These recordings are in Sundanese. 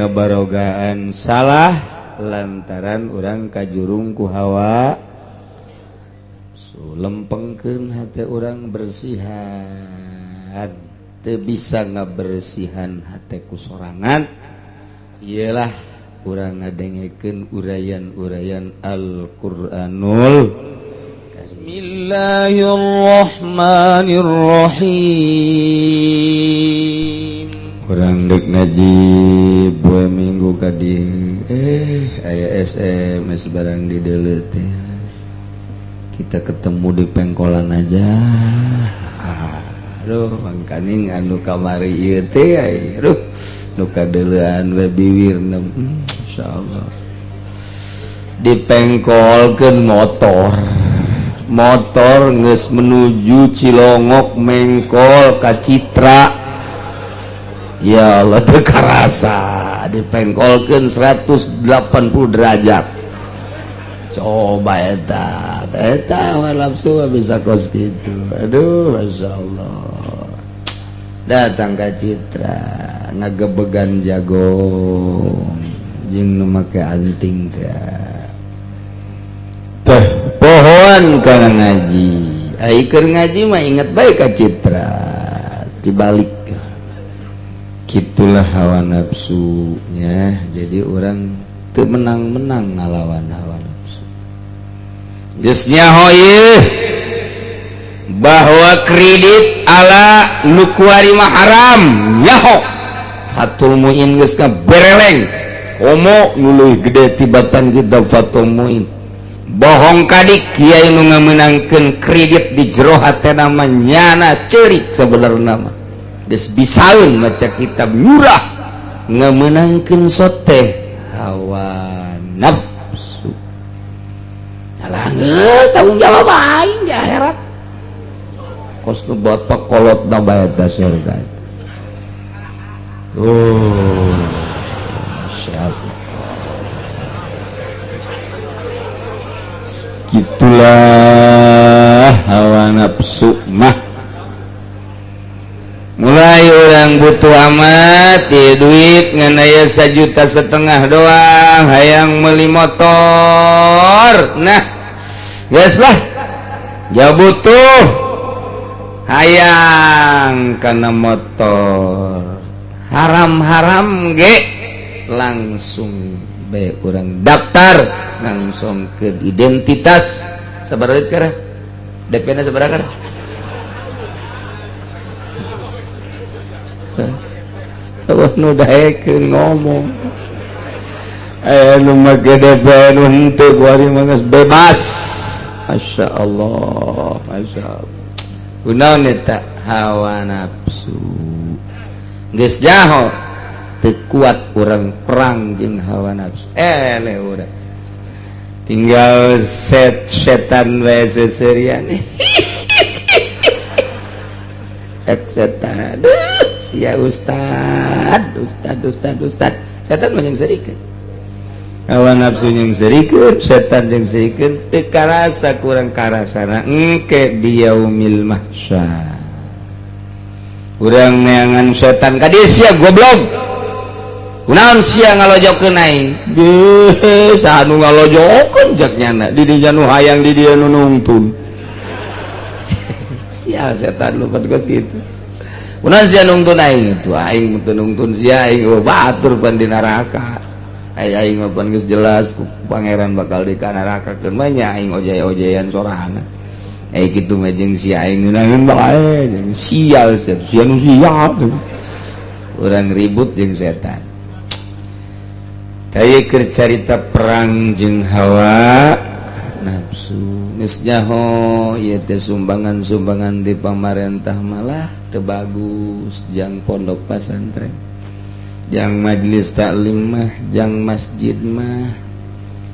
ngabarogaan salah lantaran urang kajurung ku hawa lempengkeun hate urang bersihan teu bisa ngabersihan hate ku sorangan ialah urang ngadengekeun urayan-urayan Al-Qur'anul Bismillahirrahmanirrahim. Urang dek ngaji poe minggu ka dieu aya SMS barang di deuleu teh. Kita ketemu di pengkolan aja. Aduh mangkaning anu kamari ieu teh aduh nu kadeuleuan we biwirna insyaallah. Dipengkolkeun motor geus menuju Cilongok mengkol ka Citra. Ya Allah teu karasa dipengkolkeun 180 derajat. Coba eta nafsu bisa kos gitu. Aduh masyaallah. Datang ka Citra ngagebegan jagong jeung nu make anting teh pohon kana ngaji. Ai keur ngaji mah inget bae ka Citra. Dibalik gitulah hawa nafsunya. Jadi orang teu menang-menang ngalawan hawa nafsu. Geus nyaho ieu bahwa kredit ala nukuari mah haram nyaho. Fatul Muin geus bereleng homo nu leuwih gede tibatan kita Fatul Muin. Bohong kadik kiai nu ngameunangkeun kredit di jero hatena mah nyana ceurik sabenerna mah. Geus bisaeun maca kitab nyurah ngameunangkeun soteh hawa nafsu. Alah geus tanggung jawab aing di akhirat. Kos nu bapak kolotna bae ta surga. Oh, masyaallah. Gitulah hawa nafsu mah. Mulai orang butuh amat di duit ngan aya 1,5 juta doang hayang meuli motor. Nah geus lah ja butuh hayang kana motor haram-haram ge langsung bae urang daftar langsung ke identitas sabaraha duit kara DP-na sabaraha kara Allah nu daekeun ngomong aya nu make DP nu henteu kuari mah geus bebas. Masyaallah masyaallah. Kunaon eta hawa nafsu geus jaho teu kuat urang perang jeung hawa nafsu le urang tinggal setan we seserian cek setan sia ustad setan mah jeung serikeun hawa nafsu jeung serikeun setan jeung serikeun teu karasa kurang karasana engke di yaumil mahsyar. Urang neangan setan ka dieu sia goblok. Kunaon sia ngalojokeun aing? Geus anu ngalojokeun jak nyana di dieu nu hayang di dieu nu nungtun. Sia setan lu geus kitu. Kunaon sia nungtun aing? Tuh aing teu nungtun sia aing batur pan di neraka. Aing mah pan geus jelas pangeran bakal di neraka-keun mah nya aing ojay-ojayan sorangan. Kitu mah jeung si aing naon bae sial sia nu sial urang ribut jeung setan. Taya keur carita perang jeung hawa nafsu geus nyaho ieu teh sumbangan-sumbangan di pamarentah malah teu bagus jang pondok pesantren jang majelis taklim mah jang masjid mah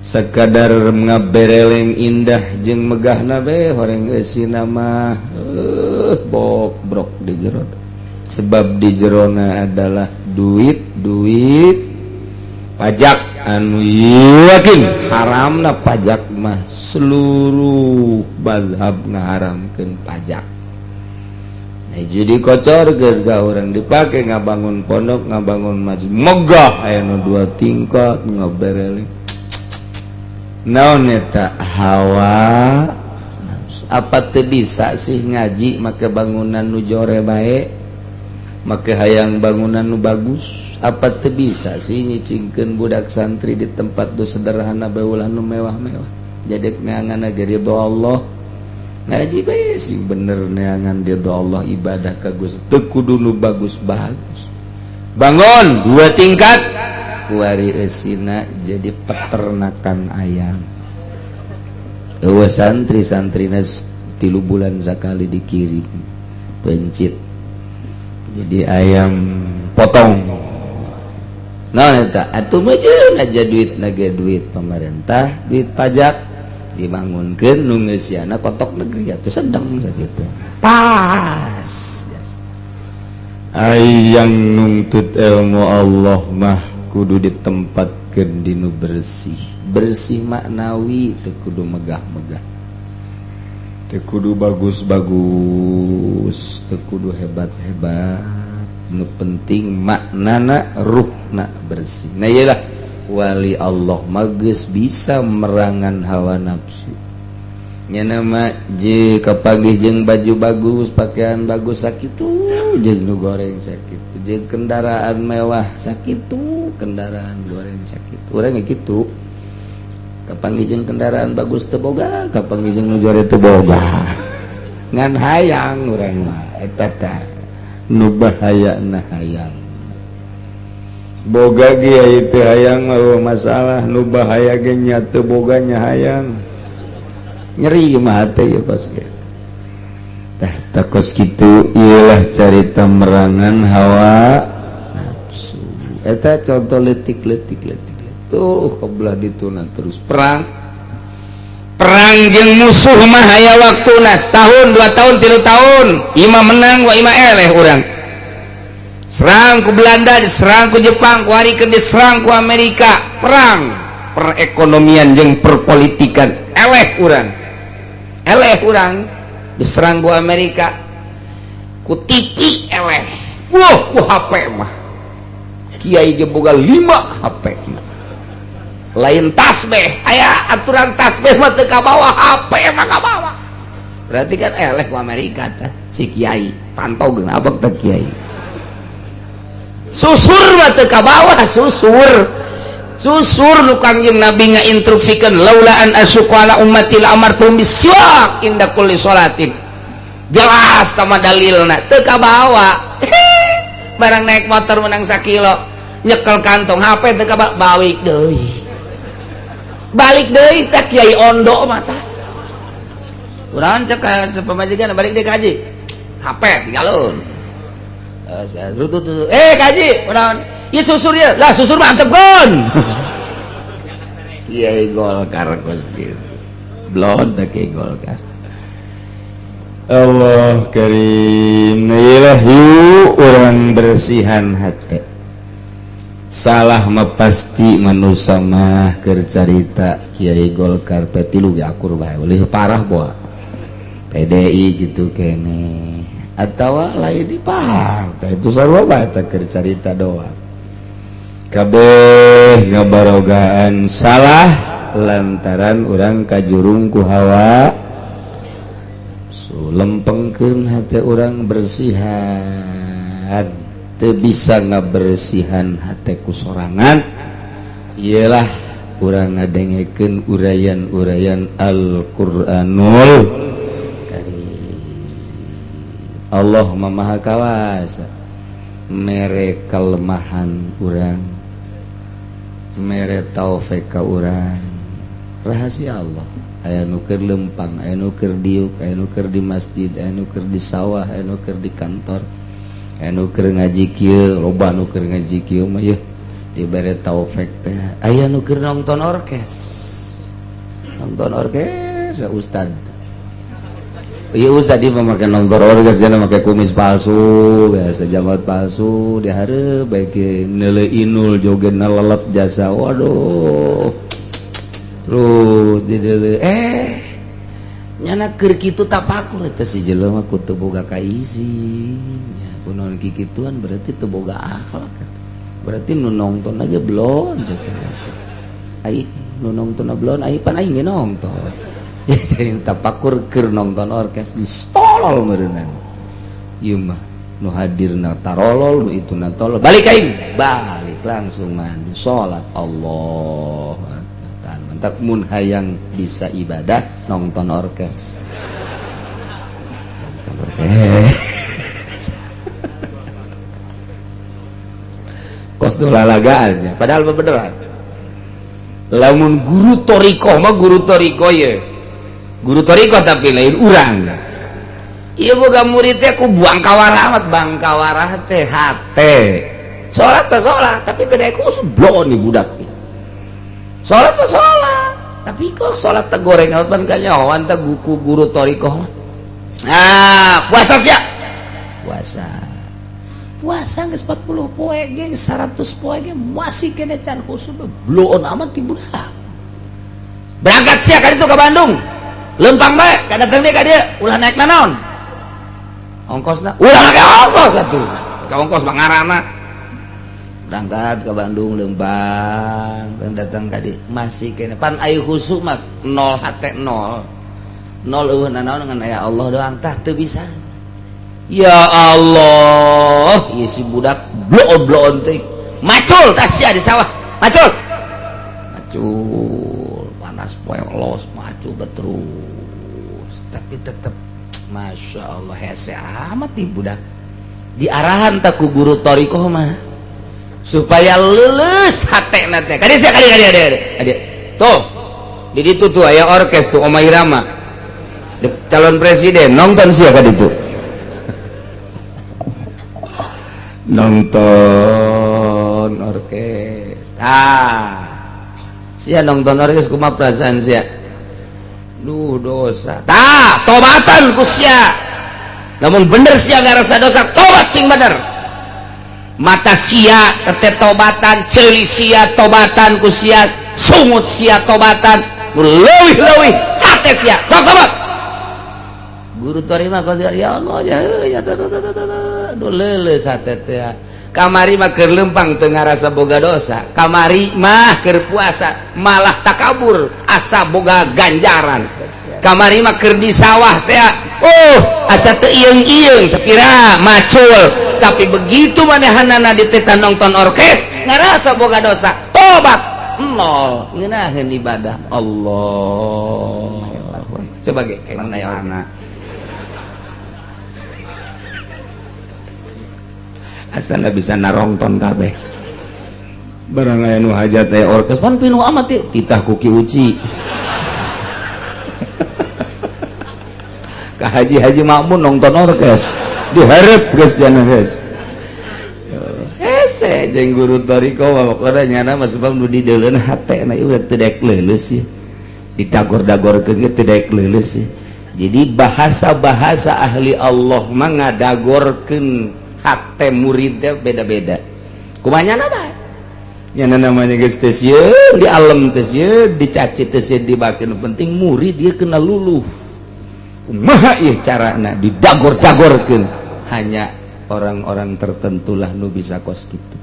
sakadar ngabereleng indah jeung megahna bae horeng eusina mah bobrok di jero sebab di jerona adalah duit pajak anu yakin haramna pajak mah seluruh mazhab ngaharamkeun pajak jadi kocor ga orang dipakai ngabangun pondok ngabangun masjid megah aya nu 2 tingkat ngabereli naon eta hawa apa teu bisa sih ngaji make bangunan nu jore bae make hayang bangunan nu bagus apa teu bisa sih nyicingkeun budak santri di tempat nu sederhana bae ulah nu mewah-mewah jadi neangan ridho Allah ngaji bae sih bener neangan ridho Allah ibadah ka Gusti teu kudu nu bagus-bagus bangun 2 tingkat kuari eusina jadi peternakan ayam eueuh santri-santrina 3 bulan sakali dikirim pencit jadi ayam potong nah eta atuh meujeun aja duit nage duit pemerintah duit pajak dibangunkeun nu ngeusiana kotok negeri atuh sedeng sakitu pas ayang nuntut ilmu Allah mah kudu ditempatkeun di nu bersih maknawi teu kudu megah-megah teu kudu bagus-bagus teu kudu hebat-hebat nu penting maknana ruhna bersih nah iyalah wali Allah magis bisa merangan hawa nafsu nya nama je kapanggih jeung baju bagus pakaian bagus sakitu jeung nu goreng sakitu jeung kendaraan mewah sakitu kendaraan goreng sakitu urang kitu kapanggih jeung kendaraan bagus teu boga kapanggih jeung nu jore teu boga ngan hayang urang mah eta tah nu bahayana hayang boga ge itu hayang masalah nu bahaya ge nya teu boganya hayang nyeri mah teh ya pasti tah takos kitu ialah carita merangan hawa nafsu eta contoh letik tuh kebelah dituna terus perang jeung musuh mah aya waktuna setahun 2 tahun 3 tahun ima menang wa ima eleh urang serang ku Belanda diserang ku Jepang ku harikeun diserang ku Amerika perang perekonomian jeung perpolitikan eleh urang diserang ku Amerika ku TV eleh ku HP mah kiai ge boga 5 HP lain tasbih aya aturan tasbih mah teu ka bawah HP mah ka bawah berarti kan eleh ku Amerika teh si kiai pantau geun abang teh kiai susur mah teu ka bawah susur nu Kangjeng Nabi ngainstruksikeun laula an asyqa ala ummati la amartum bisyaq inda kulli sholatin jelas tama dalilna teu ka bawah barang naik motor menang 1 kilo nyekel kantong HP teu ka balik deui teh kiai ondo mah tah urang cek ka pamajikan balik deui kaji HP tinggalun kaji urang ieu susur ya lah susur mah antepkeun kiai Golkar kos kieu blon teh kiai Golkar Allah karim iyalah yuk urang bersihan hati salah mah pasti manusia mah keur carita Kiai Golkar petilu ge akur bae leuwih parah boa PDI gitu kene atawa lain di partai itu sarua bae teh keur carita doang kabeh ngabarogaan salah lantaran urang kajurung ku hawa lempengkeun hate urang bersihan teu bisa ngabersihan hate ku sorangan ialah urang ngadengekeun urayan-urayan Al-Qur'anul Karim Allah Maha Kawasa mere kelemahan urang mere taufik ka urang rahasia Allah aya nu keur lempang aya nu keur diuk aya nu keur di masjid aya nu keur di sawah aya nu keur di kantor aya nu keur ngaji kieu loba nu keur ngaji kieu mah yeuh dibere taufik teh aya nu keur nonton orkes ya ustad ieu ustad di make nonton orkes cenah make kumis palsu biasa jamat palsu di hareup bae ge neuleuh inul jogetna lelet jasa waduh terus di nyana keur kitu tapakur eta si jelema ku teu boga kaisi nya kunaon kikituan berarti teu boga akhlak berarti nu nongton aja belum ai nu nongton belum ai pan aing nongton ya jadi tapakur keur nonton orkes di tolol meureunna ieu mah nu hadirna tarolol nu ituna tolol balik ka ini balik langsung mandi salat Allah mantak mun hayang bisa ibadah nonton orkes kos dolalagaannya padahal beneran lamun guru toriko mah guru toriko ya guru toriko tapi lain urang iya boga muridnya ku buang kawarah teh hate sholat teh sholat tapi kedai ku seblon nih budak sholat teh sholat tapi kok sholat teh goreng pan kanyawan teh guru toriko puasa sia puasa geus 40 poe ge 100 poe ge masih kena can khusus bloon amat ti budak berangkat sia ka ditu ka Bandung lempang bae ka datang dia ka dieu ulah naik naon ongkosna ulah make ongkos atuh ka ongkos bangarana berangkat ke Bandung lempang dan datang ka dieu masih kena pan aya khusus mah 0 hate 0 eueuh naon ngan aya Allah doang tah teu bisa. Ya Allah, ieu si budak bloon teh. Macul tas sia di sawah. Macul. Panas poe los macul terus. Tapi tetep Masya Allah hese amat nih budak. Diarahan tak ku guru torikoh mah supaya lulus hatena teh. Kadi sia kali. Tuh. Di ditu tuh aya orkes tuh Oma Irama. Calon presiden nonton sia ka ditu. Nonton orkes sia nonton orkes kumaha perasaan sia dosa tobatan ku sia namun bener sia ngarasa dosa tobat sing bener mata sia tete tobatan ceuli sia tobatan ku sia sungut sia tobatan leuwih hate sia sok tobat guru terima kasih ya Allah ya leuleus hate teh kamari mah keur lempang teu ngarasa boga dosa kamari mah keur puasa malah takabur asa boga ganjaran kamari mah keur di sawah teh asa teu ieung-ieung sapira macul tapi begitu manehanana di teh nonton orkes ngarasa boga dosa tobat nol ngeunaheun ibadah Allah coba ge mana ya asal bisa narongton kabeh barang aya nu hajat aya orkes pan pinuh amat ya titah kuki uci ka haji makmun nonton orkes diharap geus jana geus hese jeung guru toriko pokona nyana mah sebab nu dideuleun hatena ieu teu daek leuleus ya didagor-dagorkeun ge teu daek leuleus ya jadi bahasa-bahasa ahli Allah mah ngadagorkeun hate muridnya beda-beda kumanya nama nyana namanya geus teh sieun di alam teh sieun dicaci teh sieun dibakeun penting murid dia kena luluh kumaha ieu carana didagor-dagorkeun hanya orang-orang tertentulah nu bisa kos kitu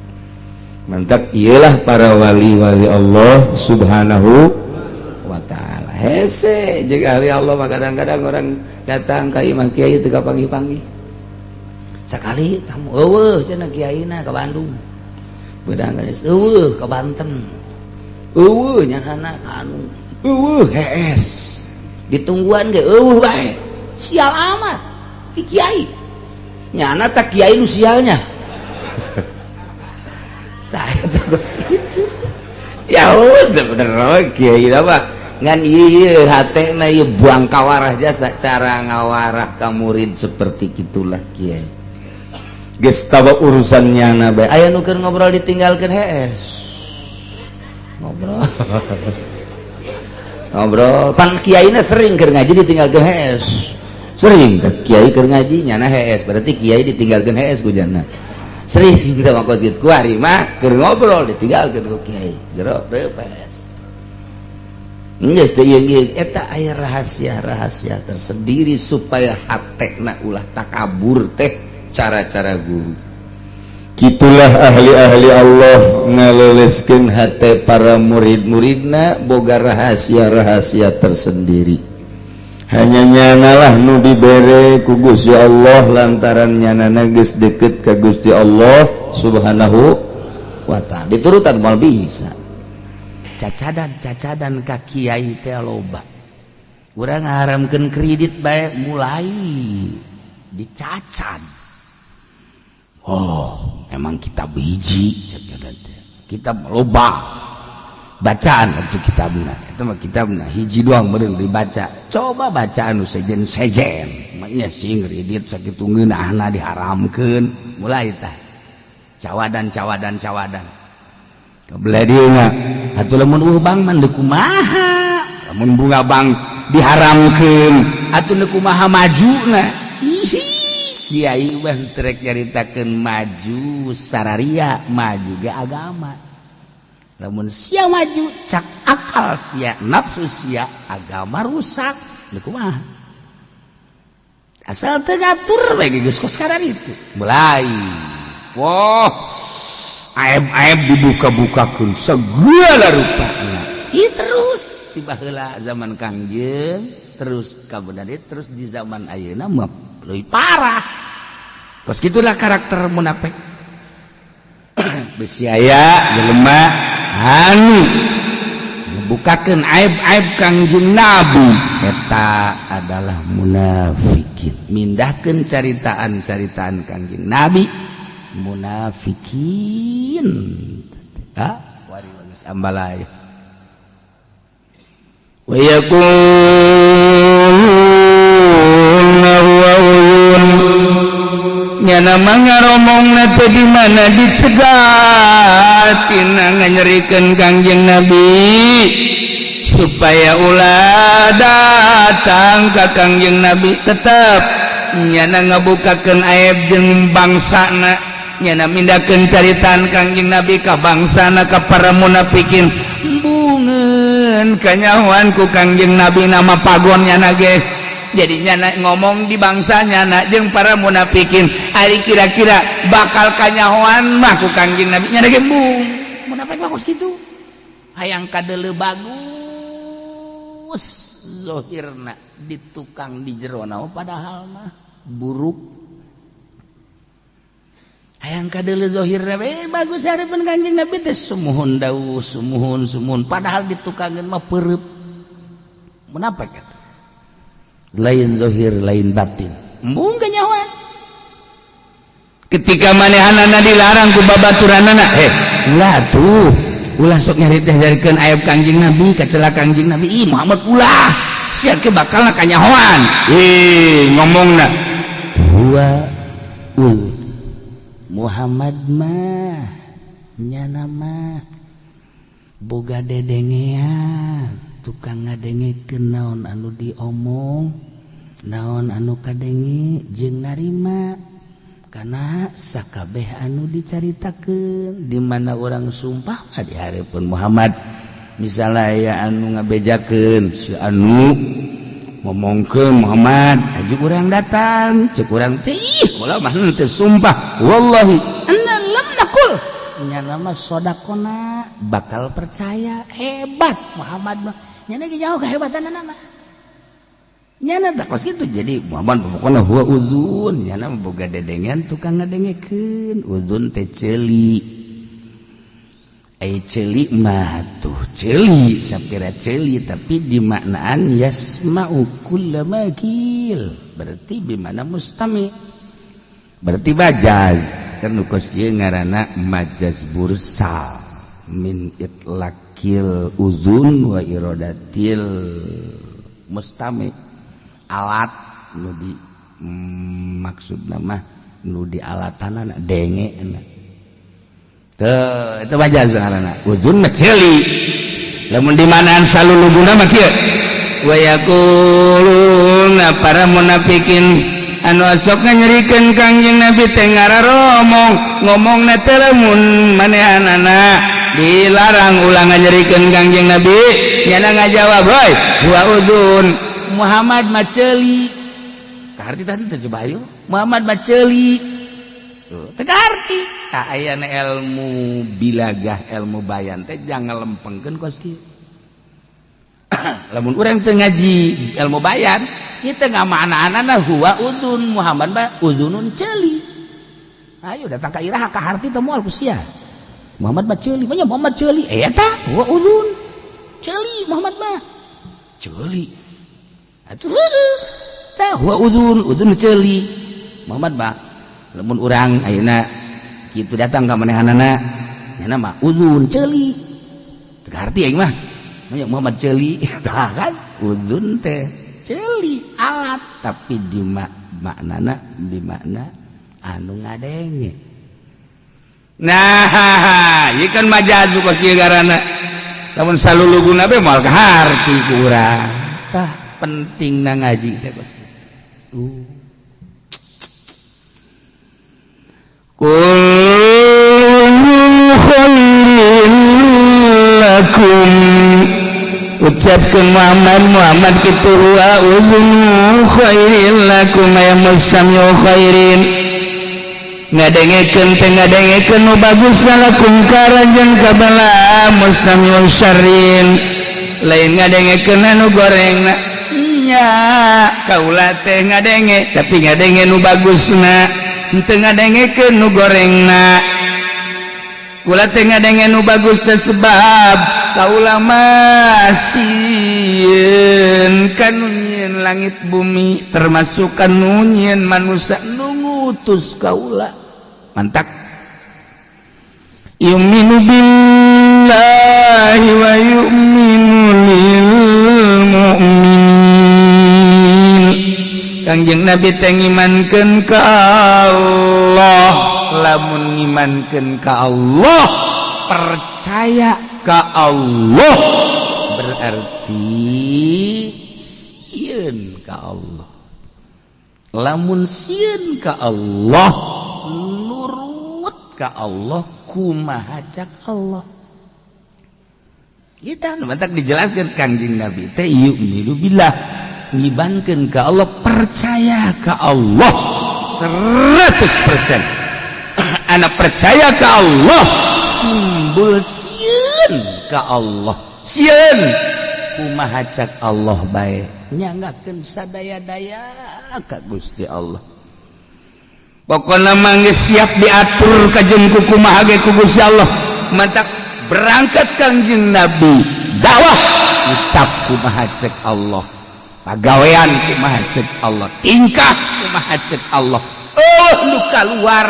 mantap iyalah para wali-wali Allah subhanahu wa ta'ala hese jeung ahli Allah mah kadang-kadang orang datang ka imam kiai teu kapanggih-panggih sekali tamu eueuh cenah kiaina ka Bandung beudang geus eueuh ka Banten eueuh nyanana anu eueuh hees ditungguan ge eueuh bae sial amat ti kiai nyana tak kiai nu sialnya tah eta geus kitu ya sebenarnya kiai apa ngan ieu hatena ieu buang kawarah jasa cara ngawarah ka murid seperti gitulah kiai geus tawa urusannya na bae aya nu keur ngobrol ditinggalkeun hees ngobrol pan kiaina sering keur ngaji ditinggalkeun hees sering kiai keur ngaji nyana hees berarti kiai ditinggalkeun hees ku jana sering kita mah kos ku hari mah keur ngobrol ditinggalkeun ku kiai jero repes geus teh ieu eta aya rahasia-rahasia tersendiri supaya hatekna ulah takabur teh cara-cara guru. Kitulah ahli-ahli Allah ngaloleskeun hate para murid-muridna boga rahasia-rahasia tersendiri. Hanya nyanalah nu dibere ku Gusti Allah lantaran nyanana geus deukeut ka Gusti Allah Subhanahu wa ta'ala. Diturutan moal bisa. Cacadan ka kiai teh loba. Urang ngaharamkeun kredit bae mulai dicacad. Oh, emang kitab hiji kitab loba bacaan untuk kitabna itu mah kitabna hiji doang meureun dibaca. Coba bacaan nu sejen maknya sing kredit sakitu ngeunahna diharamkeun mulai tah cawadan kabeladieuna atuh lamun bang mah deuk kumaha lamun bunga bang diharamkeun atuh deuk kumaha majuna kiai mah trek nyaritakeun maju sararia maju ge agama lamun sia maju cak akal sia nafsu sia agama rusak deuk kumaha asal teu ngatur we geus kos karan itu mulai wah aib-aib dibuka-bukakeun segala rupana terus tiba heula zaman Kangjeng terus kabudade terus di zaman ayeuna mah leuwih parah. Kos gitulah karakter munafik. Besi aya jelema anu membukakeun aib-aib Kangjeng Nabi eta adalah munafikin. Mindahkeun caritaan-caritaan Kangjeng Nabi munafikin. Wari geus ambalaya. Wa yaquluna huwa uyun nyana mangaromongna teh di mana dicegatina nganyerikeun Kangjeng Nabi supaya ulah datang ka Kangjeng Nabi tetep nyana ngabukakeun aib jeung bangsana nyana mindahkeun caritaan Kangjeng Nabi ka bangsana ka para munafikin bungeun kanyahoan ku Kangjeng Nabi nama pagonnya nage jadi nyana ngomong di bangsanya na jeung para munafikin ari kira-kira bakal kanyahoan mah ku Kangjeng Nabi nyana ge bung munafik mah kos kitu hayang kadeuleu bagus zahirna ditukang di jerona padahal mah buruk hayang kadeuleu zahirna bagus hareupeun Kangjeng Nabi teh sumuhun dawu sumuhun padahal ditukangkeun mah peureup munafik eta lain zahir lain batin embung kanyahoan ketika manehanana dilarang ku babaturanana ulah tuh ulah sok nyari teh darikeun aib Kangjeng Nabi kacela Kangjeng Nabi Muhammad ulah sia ke bakalna kanyahoan ngomongna huwa Muhammad mah nyana mah boga dedengean tukang ngadengekeun naon anu diomong naon anu kadenge jeung narima kana sakabeh anu dicaritakeun di mana orang sumpah di hareupeun Muhammad misalnya aya anu ngabejakeun si anu ngomongkeun Muhammad aja urang datang ceuk urang teh ulah mah teu sumpah wallahi anna lam naqul nyana mah sodakona bakal percaya hebat Muhammad mah nyana ge jauh kehebatanna mah nyana tak kos kitu jadi Muhammad pokona huwa udzun nyana boga dedengan tukang ngadengekeun udzun teh ceuli ai ceuli mah tuh ceuli sapira ceuli tapi dimaknaan yasma'u kullamagil berarti bimana mustami berarti bajaz kan kos kieu ngaranna majaz bursal min itlaqil uzun wa iradatil mustami alat nu di maksudna mah nu di alatanana denge teu eta majaz ngaranna uzun mah ceuli lamun di manaan saluluguna mah kieu wa yaquluna para munafikin anu asokna nyerikeun Kangjeng Nabi teh ngararomong ngomong na teh lamun manehanana dilarang ulang nyerikeun Kangjeng Nabi nyana ngajawab heuy huwa udun Muhammad maceli kaharti tadi teh coba ayo Muhammad maceli teu kaharti ayana ilmu bilagah ilmu bayan teh jangan lempengkeun kos kieu lamun urang teu ngaji ilmu bayan ieu teh ngamaana-anana huwa udun Muhammad mah udunun ceuli ayo datang ka iraha kaharti teh moal ku sia Muhammad mah ceuli nya Muhammad ceuli eta huwa udun ceuli Muhammad mah ceuli atuh heueuh tah huwa udun ceuli Muhammad mah lamun urang ayeuna kitu datang ka manehanana nya mah udun ceuli teu arti aing mah nya Muhammad ceuli tah kan udun teh ceuli alat tapi di maknana di makna anu ngadenge nah ieu kan majaz kos ieu garana lamun saluluguna be moal kaharti ku urang tah pentingna ngaji teh kos kullu khairin lakum ucapkeun Muhammad kitu wa uzunu khairin lakum ya mustamiu khairin ngadengekeun teh ngadengekeun nu bagus lakum karajeng kabala mustamiu syarrin lain ngadengekeun anu gorengna nya kaula teh ngadenge tapi ngadenge nu bagusna henteu ngadengekeun nu gorengna kula teh ngadenge nu bagus teh sebab kaula mah sieun kanu nyieun langit bumi termasuk kanu nyieun manusia nu ngutus kaula mantak yu'minu billahi wa yu'minu lil mu'minin Kangjeng Nabi teh ngimankeun ka Allah lamun ngimankeun ka Allah percaya ka Allah berarti sieun ka Allah lamun sieun ka Allah nurut ka Allah kumaha cak Allah kita mantak dijelaskan Kangjeng Nabi teh yu'minu billah ngibankeun ka Allah percaya ka Allah 100% anak percaya ka Allah timbul sieun ka Allah sieun kumaha cak Allah bae nyangakeun sadaya-daya ka Gusti Allah pokona mah geus siap diatur kajeun ku kumaha ge ku Gusti Allah mantak berangkat Kangjeng Nabi dakwah ucap kumaha cek Allah pagawean kumaha cek Allah tingkah kumaha cek Allah lu keluar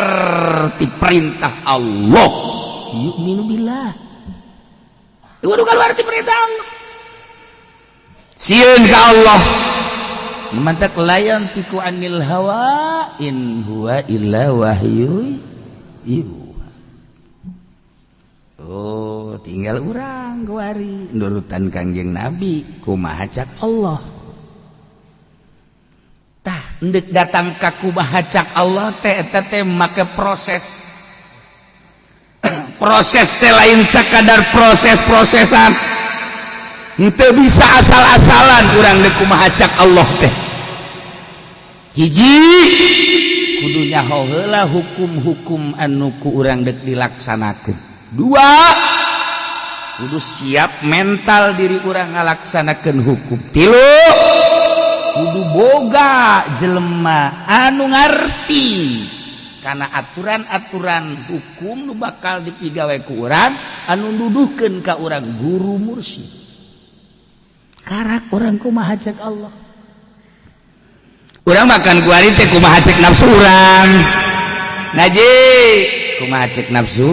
ti perintah Allah yu'minu billah lu keluar ti perintah Allah sieun ka Allah mantak layan tiku anil hawa in huwa illa wahyu yuha oh tinggal urang kuari nurutan Kangjeng Nabi kumaha cak Allah tah endek datang ka kumaha cak Allah teh eta teh make proses proses teh lain sakadar proses-prosesan henteu bisa asal-asalan urang deuk kumaha cak Allah teh hiji kudu nyaho heula hukum-hukum anu ku urang deuk dilaksanakeun dua kudu siap mental diri urang ngalaksanakeun hukum tilu kudu boga jelema anu ngarti karena aturan-aturan hukum nu bakal dipigawe ku urang anu nuduhkeun ka urang guru mursyid karak urang kumaha cek Allah urang makan kuari teh kumaha cek nafsu urang ngaji kumaha cek nafsu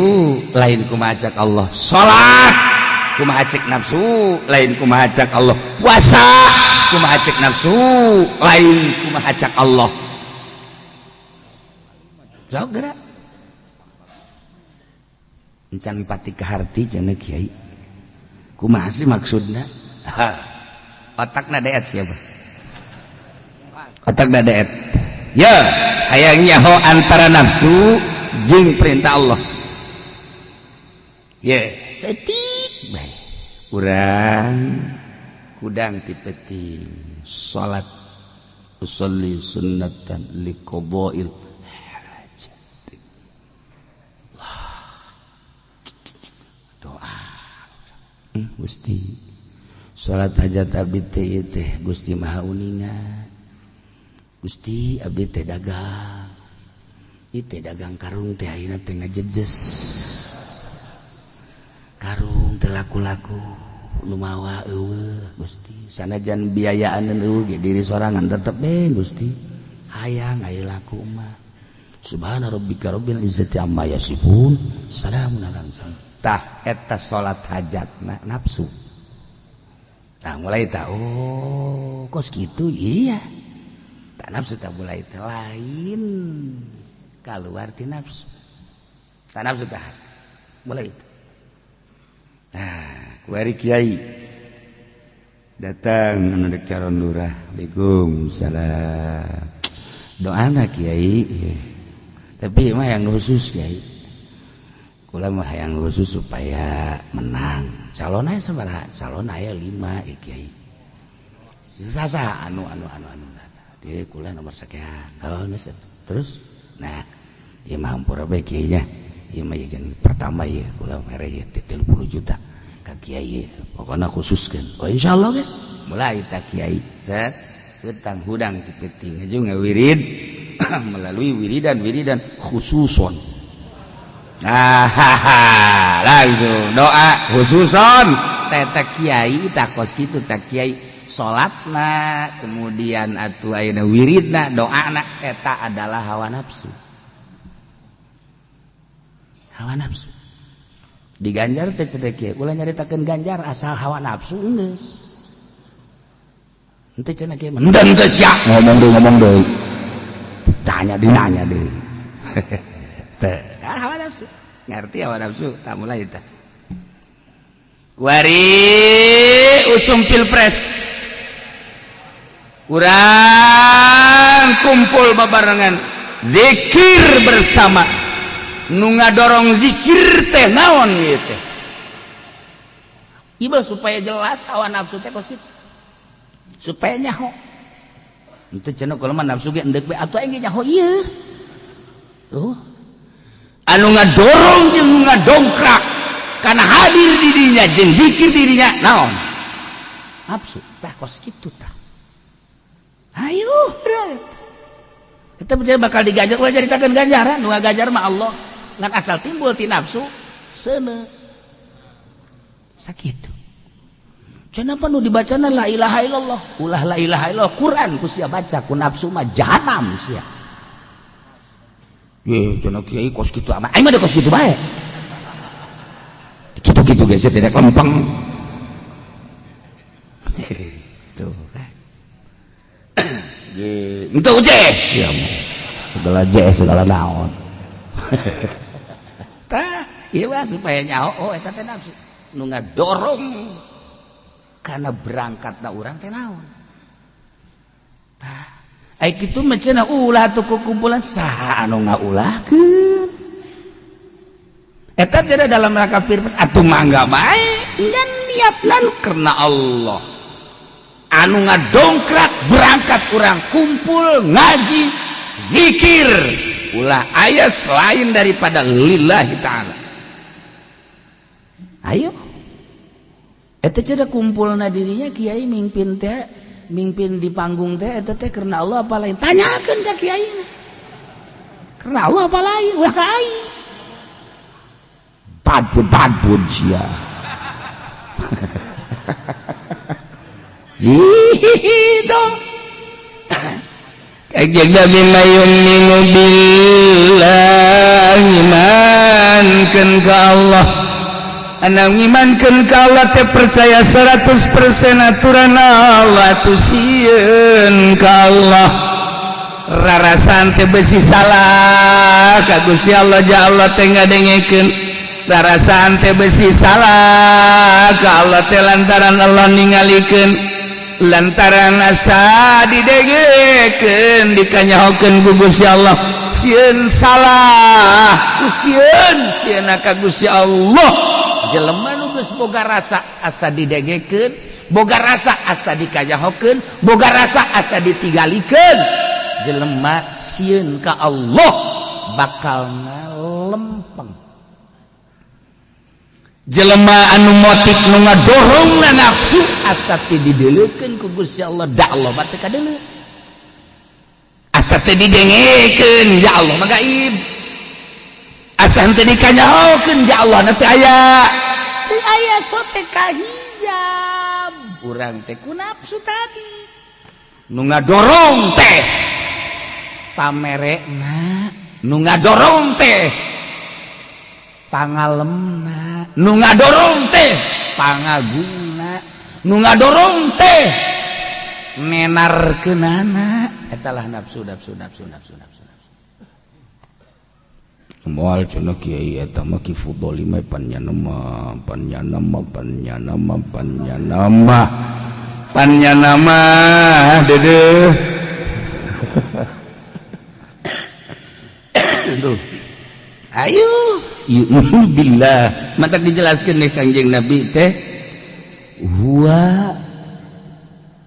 lain kumaha cek Allah salat kumaha cek nafsu lain kumaha cek Allah puasa kumaha cek nafsu lain kumaha cek Allah jauh gerak encan pati kaharti cenah kiai kumaha sih maksudna otakna deet siapa otakna deet ya hayang nyaho antara nafsu jeung perintah Allah ya setik bae urang kudang ti penting salat usolli sunnatan liqada'il hajat doa Gusti salat hajat abdi teh Gusti maha uningan Gusti abdi teh dagang ieu dagang karung teh ayeuna teh ngajejes karung teh laku-laku lumawa eueuh Gusti sanajan biayaan eueuh ge diri sorangan tetep Gusti hayang aya laku mah subhana rabbika rabbil izzati amma yasifun salamun alal mursalin tah eta salat hajatna nafsu tah mulai tah oh kos kitu iya tak nafsu tak mulai teh lain kaluar ti nafsu tak nafsu tah mulai nah kuari kiai datang anu dek calon lurah Assalamualaikum salam doana kiai tapi mah yang khusus kiai kula mah yang khusus supaya menang calon aya sabaraha calon aya 5 kiai sasa anu dia kula nomor sekian kalau terus nah ieu mah hampura bae kiai nya ieu mah jeung pertama ieu kula mere ieu 30 juta ka kiai pokona khususkeun oh insyaallah guys mulai ta kiai set hutang hudang ti penting jeung ngawirid melalui wiridan khususon langsung doa khususon teh kiai tak kos kitu tak kiai salatna kemudian atuh ayeuna wiridna doana eta adalah hawa nafsu diganjar teh teh kieu ulah nyaritakeun ganjar asal hawa nafsu geus henteu cenah kieu mendeng teh sia ngomong deui tanya deui teh hawa nafsu ngerti hawa nafsu tah mulai tah kuari usum pilpres urang kumpul babarengan zikir bersama nu ngadorong zikir teh naon ieu teh ieu supaya jelas hawa nafsu teh kos kitu supaya nyaho henteu cenah kalau mah nafsu ge endek bae atuh aing ge nyaho ieu anu ngadorong jeung nu ngadongkrak kana hadir di dinya jeung zikir di dinya naon nafsu tah kos kitu tah ayo kita percaya bakal digajar ulah jaritakeun ganjaran nu ngajajar mah Allah ngan asal timbul ti nafsu seuneu sakitu cenah nu dibacana la ilaha illallah ulah la ilaha illallah Quran ku sia baca ku nafsu mah jahanam sia ye cenah kiai kos kitu aman aing mah da kos kitu bae kitu-kitu geus tidak lempeng tuh kan ge henteu jeh sia segala jeh segala naon tah ieu mah supaya nyaho oh eta teh nafsu nu ngadorong kana berangkatna urang teh naon tah ai kitu mah cenah ulah atuh kumpulan saha anu ngaulahkeun eta teh dalam rangka pilpres atuh mangga bae ngan niatna karena Allah anu ngadongkrak berangkat urang kumpul ngaji zikir ulah aya selain daripada lillahi ta'ala ayo eta cenah kumpulna dirinya kiai mimpin di panggung teh eta teh karena Allah apa lain tanyakeun ka kiai karena Allah apa lain ulah ka aing padpun sia jido kajeng Nabi mayuminu billahi imankeun ka Allah anu ngimankeun ka Allah teh percaya 100% aturan Allah tu sieun ka Allah rarasan teh besi salah ka Gusti Allah ja Allah teh ngadengekeun rarasan teh besi salah ka Allah teh lantaran Allah ningalikeun lantaran asa didegeken dikanyahokeun ku Gusti Allah sieun salah sieun ka Gusti Allah jelema nu geus boga rasa asa didegeken boga rasa asa dikanyahokeun boga rasa asa ditinggalikeun jelema sieun ka Allah bakal lempeng jelema anu motif nu ngadorongna nafsu asa teh dideulekeun ku Gusti Allah da Allah mah teu kadeuleu asa teh didengekeun ya Allah mah gaib asa teh dikanyahokeun ya Allah na teu aya so teh kahijab urang teh ku nafsu tadi nu ngadorong teh pamerena nu ngadorong teh pangalemna nu ngadorong teh pangaguna nu ngadorong teh menarkeunana eta lah nafsu moal cenah kiai eta mah ki fudoli mah panyanama dedeuh aduh ayo yu'minu billah mata dijelaskeun deh Kangjeng Nabi teh huwa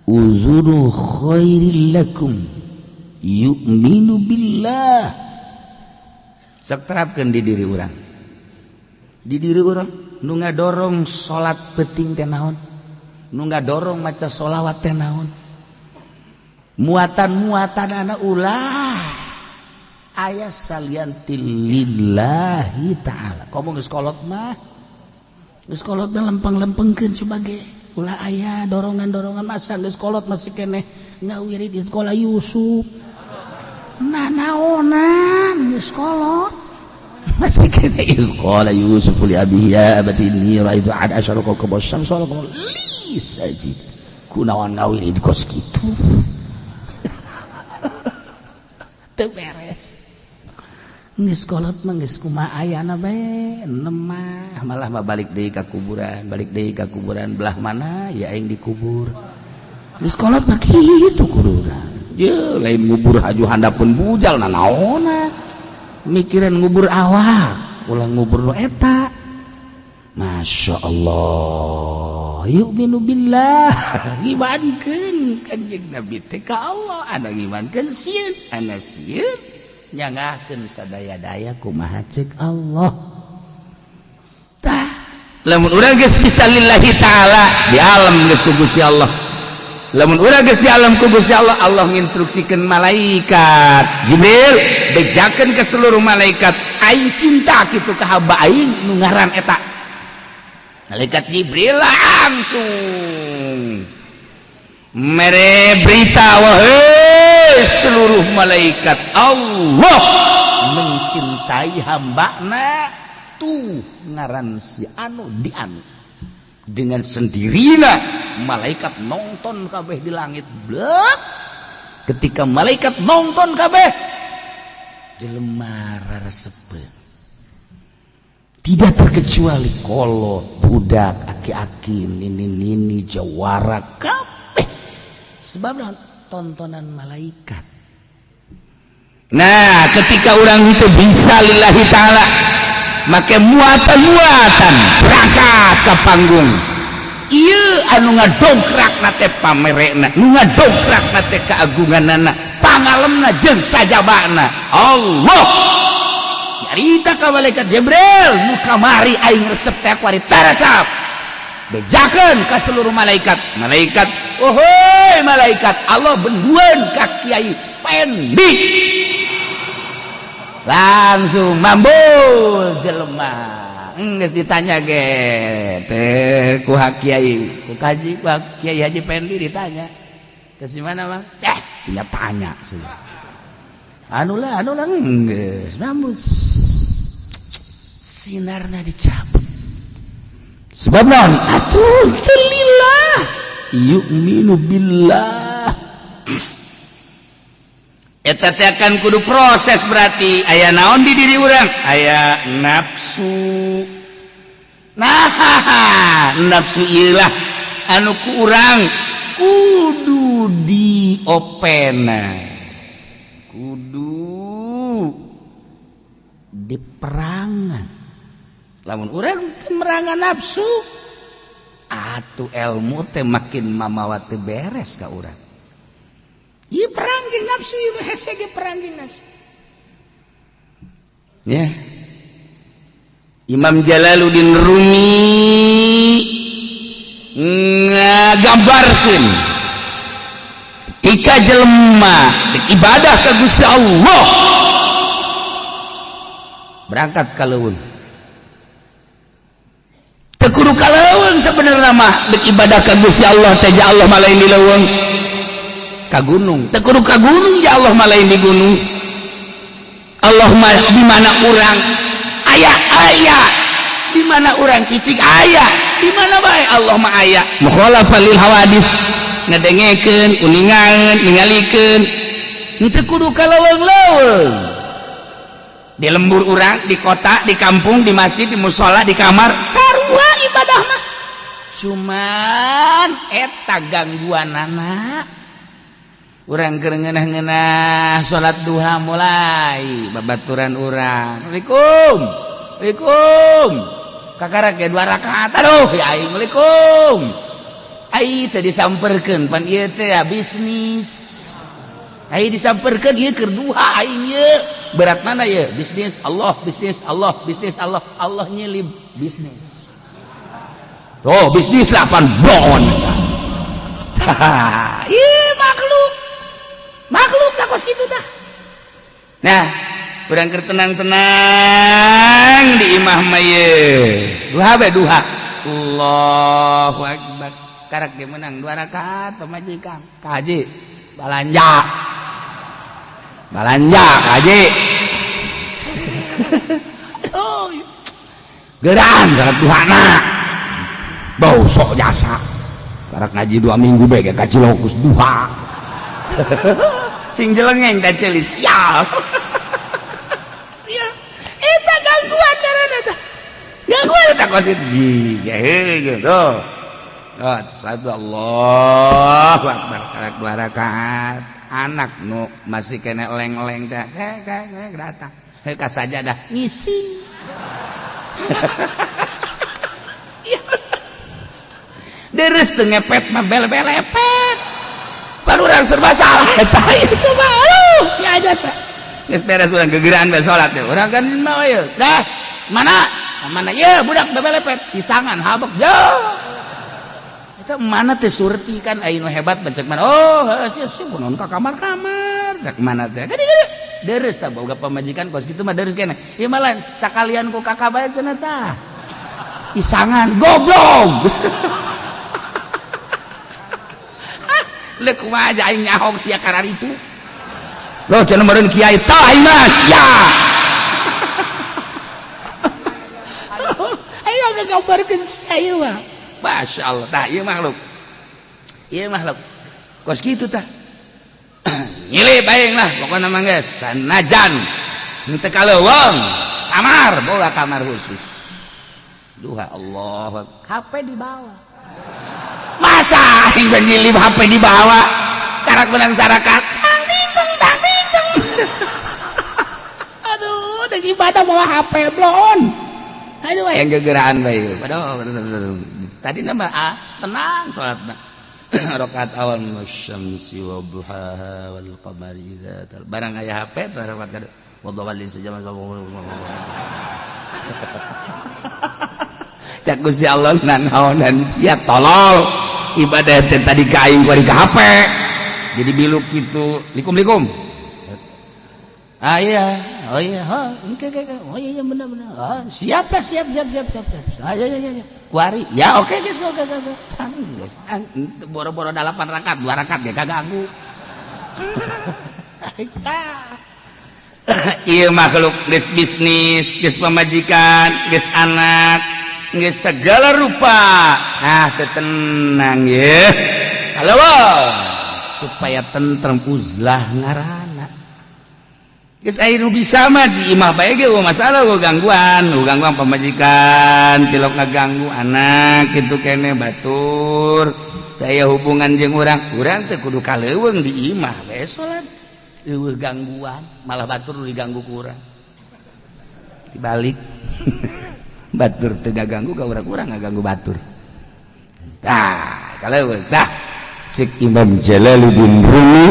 uzuru khairil lakum yu'minu billah sok terapkeun di diri urang nu ngadorong salat penting teh naon nu ngadorong maca sholawat teh naon muatan-muatanana ulah aya salianti lillahi ta'ala komo geus kolot mah lempeng-lempengkeun sebagai ulah aya dorongan-dorongan masa geus kolot masih keneh ngawirid di sekolah Yusuf naonan geus kolot masih keneh sekolah Yusuf li abihi ya abati inni ra'aitu ahad asyara kawkaban syamsa wal qamara li sajid kunaon ngawirid kos kitu teu beres geus kolot mah geus kumaha ayana bae nemah malah mah balik deui ka kuburan belah mana ya aing dikubur geus kolot mah kitu kudu urang ye lain ngubur haju handapun bujal nanaonna mikiran ngubur awak ulah ngubur nu eta masyaallah yu'minu billah ngimankeun Kanjeng Nabi teh ka Allah ana ngimankeun sieun ana sieun nyangahkeun sadaya-daya kumaha ceuk Allah tah lamun urang geus bisa lillahi taala di alam geus ku Gusti Allah lamun urang geus di alam ku Gusti Allah Allah nginstruksikeun malaikat Jibril bejakeun ke seluruh malaikat aing cinta kitu ka hamba aing nu ngaran eta malaikat Jibril langsung mere berita wahai seluruh malaikat Allah mencintai hambana tuh ngaran si anu di anu dengan sendirinya malaikat nonton kabeh di langit blek ketika malaikat nonton kabeh jelema raresepeun tidak terkecuali kolot budak aki-aki nini-nini jawara kabeh sebab tontonan malaikat. Nah ketika orang itu bisa lillahi ta'ala make muatan-muatan berangkat ke panggung iya anu ngadongkrak nate pamerekna nu ngadongkrak nate keagunganana pangalemna jeung sajabana Allah nyarita ka malaikat Jibril nu kamari aing resep teh kuari taresap bejakeun ka seluruh malaikat ohoi malaikat Allah benduan ka Kiai Pendi langsung mambul jelema geus ditanya ge teh ku Kiai ku kaji ku Kiai Haji Pendi ditanya ke si mana Bang punya tanya sudah anu lah geus mambul sinarna dicabut sebab naon atuh lillah yu'minu billah eta teh akan kudu proses berarti aya naon di diri urang aya nafsu nah nafsu ieu lah anu ku urang kudu diopena, kudu diperangan. Lamun urang teu merangan nafsu, atuh ilmu teh makin mamawa teu beres ka urang. Ieu perang jeung nafsu, ieu hese ge perang jeung nafsu. Ya. Imam Jalaluddin Rumi ngagambarkeun ika jelema ibadah ka Gusti Allah berangkat ka leuweung. Teu kudu ka leuweung sabenerna mah deuk ibadah ka Gusti Allah teh ja Allah malain di leuweung ka gunung. Teu kudu ka gunung ja Allah malain di gunung. Allah mah di mana urang aya di mana urang cicing aya di mana bae Allah mah aya. Mukhalafal lil hawadits ngadengekeun uningaeun ningalikeun teu kudu ka leuweung-leuweung. Di lembur urang, di kota, di kampung, di masjid, di mushola, di kamar sarua ibadah mah. Cuman eta gangguanana urang keur ngeunah-ngeunah salat duha mulai babaturan urang. Waalaikum. Kakara ke 2 rakaat. Aduh, ya aing waalaikum. Ai teh disamperkeun pan ieu teh bisnis. Ai disamperkeun ieu keur duha aing ieu. Berat mana ya? Bisnis Allah, bisnis Allah, bisnis Allah. Allah nyelib bisnis. Oh, bisnis lah pan bon. Ih, makhluk tak kos gitu dah. Nah, kurang tenang-tenang di imah maye. Duha be duha. Allahu akbar. Karak ge menang 2 rakaat pamajikan. Ka haji balanja ka haji. Oh. Geran salat duhana. Bau sok jasa. Karak ngaji 2 minggu be ge ka Cilokus duha. Sing jelengeng da ceulis sial. Eta gangguan carana teh. Gangguan eta kosit jiga gitu. Satu Allahu Akbar karak 2 rakaat. Anak nu masih kena leng-leng teh datang. Heuh ka sajadah ngisi. Deres teu ngepet mah bel-belepet. Pan urang serba salah eta ieu coba si aja sa. Geus beres urang gegeran beres salat teh. Urang kan mah ieu. Dah, mana ieu budak bebelepet pisangan habek jeuh. Eta mana teh surti kan aya nu hebat bancek mana. Oh, siap naon ka kamar-kamar. Cak mana teh. Gede-gede. Deres tah boga pamajikan kos kitu mah deres keneh. Ieu mah lain sakalian ku kakak bae cenah tah. Pisangan goblok. Lek kumaha aja aing nyahong sia karar itu. Loh cenah meureun kiai tah aing mah sia. Ayo ngagambarkeun sia ieu mah. Masyaallah tah ieu makhluk. Ieu makhluk. Kos kitu tah. Nyilih baeing lah pokona mah geus sanajan henteu ka leuweung. Kamar, boga kamar khusus. Duha Allah. HP di bawah. Masa aing nyilip HP di bawah karak menang sarakat tang ting. Aduh deuk ibadah bawa HP blon. Aduh yang gegeraan bae. Aduh tadi nama tenang salatna. Rakaat awal masyamsi wa duhaha wal qamari idza tal. Barang aya HP tarapat kada wadhawali sejama cak Gusti Allah nanaonan sia tolol ibadah tadi ka aing kuari ka HP jadi biluk kitu likum iya oh iya oh iya benar siap iya kuari ya oke guys boro-boro 8 rakaat 2 rakaat ge kaganggu ieu makhluk geus bisnis geus pamajikan geus anak geus segala rupa. Nah, tenang ya. Kalau supaya tentrem uzlah ngaranna. geus aya nu bisa mah di imah bae ge masalah gangguan pamajikan tilok ngaganggu anak kitu keneh batur aya hubungan jeung urang teh kudu kaleuweung di imah bae salat eueuh gangguan malah batur nu diganggu ku urang dibalik batur teu ganggu ka urang ngaganggu batur tah kaleuweung tah cek Imam Jalaluddin Rumi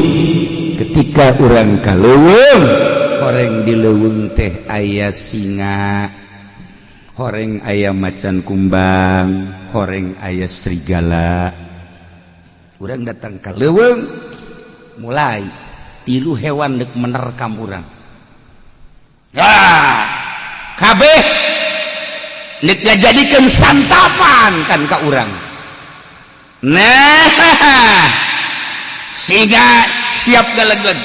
ketika urang kaleuweung horeng di leuweung teh aya singa horeng aya macan kumbang horeng aya serigala urang datang ka leuweung mulai tilu hewan deuk menerkam urang kabeh deuk ngajadikeun santapan kan ka urang nah singa siap galegeg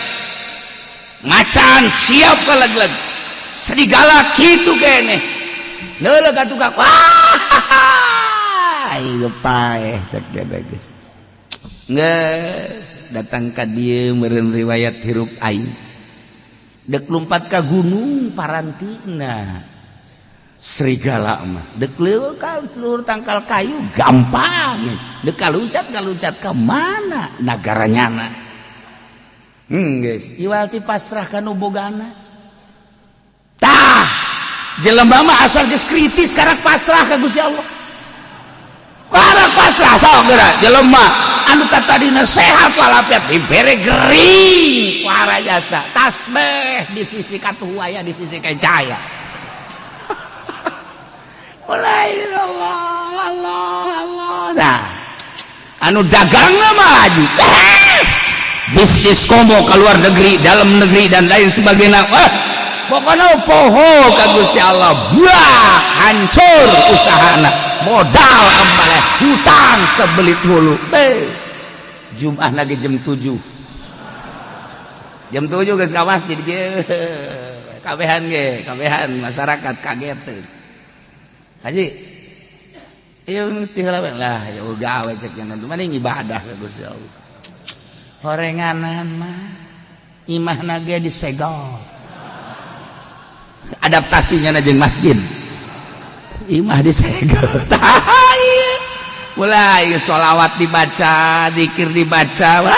macan siap galegeg serigala kitu keneh neuleuk ka tukang wah ieu paeh cek gede geus geus datang ka dieu meureun riwayat hirup aing deuk lumpat ka gunung parantina serigala mah deuk leuweung ka seluruh tangkal kayu gampang deuk kaluncat ka mana nagaranyana geus iwal ti pasrah ka nu bogana tah jelema mah asal geus kritis karak pasrah ka Gusti Allah karak pasrah sok geura jelema anu katadina sehat walafiat dibere gering para jasa tasbih di sisi katuhu aya di sisi kencaya mulai Allah nah anu dagang mah maju bisnis komo ke luar negeri dalam negeri dan lain sebagainya pokoknya poho ka Gusti Allah buah hancur usahana modal ampale hutang sebelit hulu Jumat lagi jam 7 geus ka masjid ge kabehan masyarakat kaget Haji, iya mesti lah, ya gawe cek jangan cuma ini ibadah ke Gusti Allah. Horenganan mah, imah nage disegel. Adaptasinya najeng masjid, imah disegel. Mulai sholawat dibaca, zikir dibaca, wah,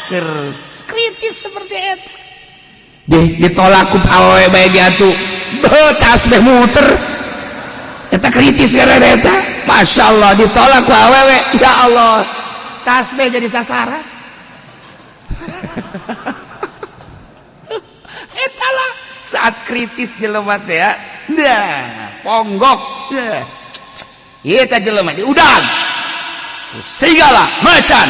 terus kritis seperti itu. Ditolak ku awewe bae atuh, tasbih muter. Eta kritis gara eta Masya Allah ditolak ku awewe ya Allah tasbih jadi sasaran eta lah saat kritis jelema teh ya nah ponggok ieu teh jelema diudang serigala macan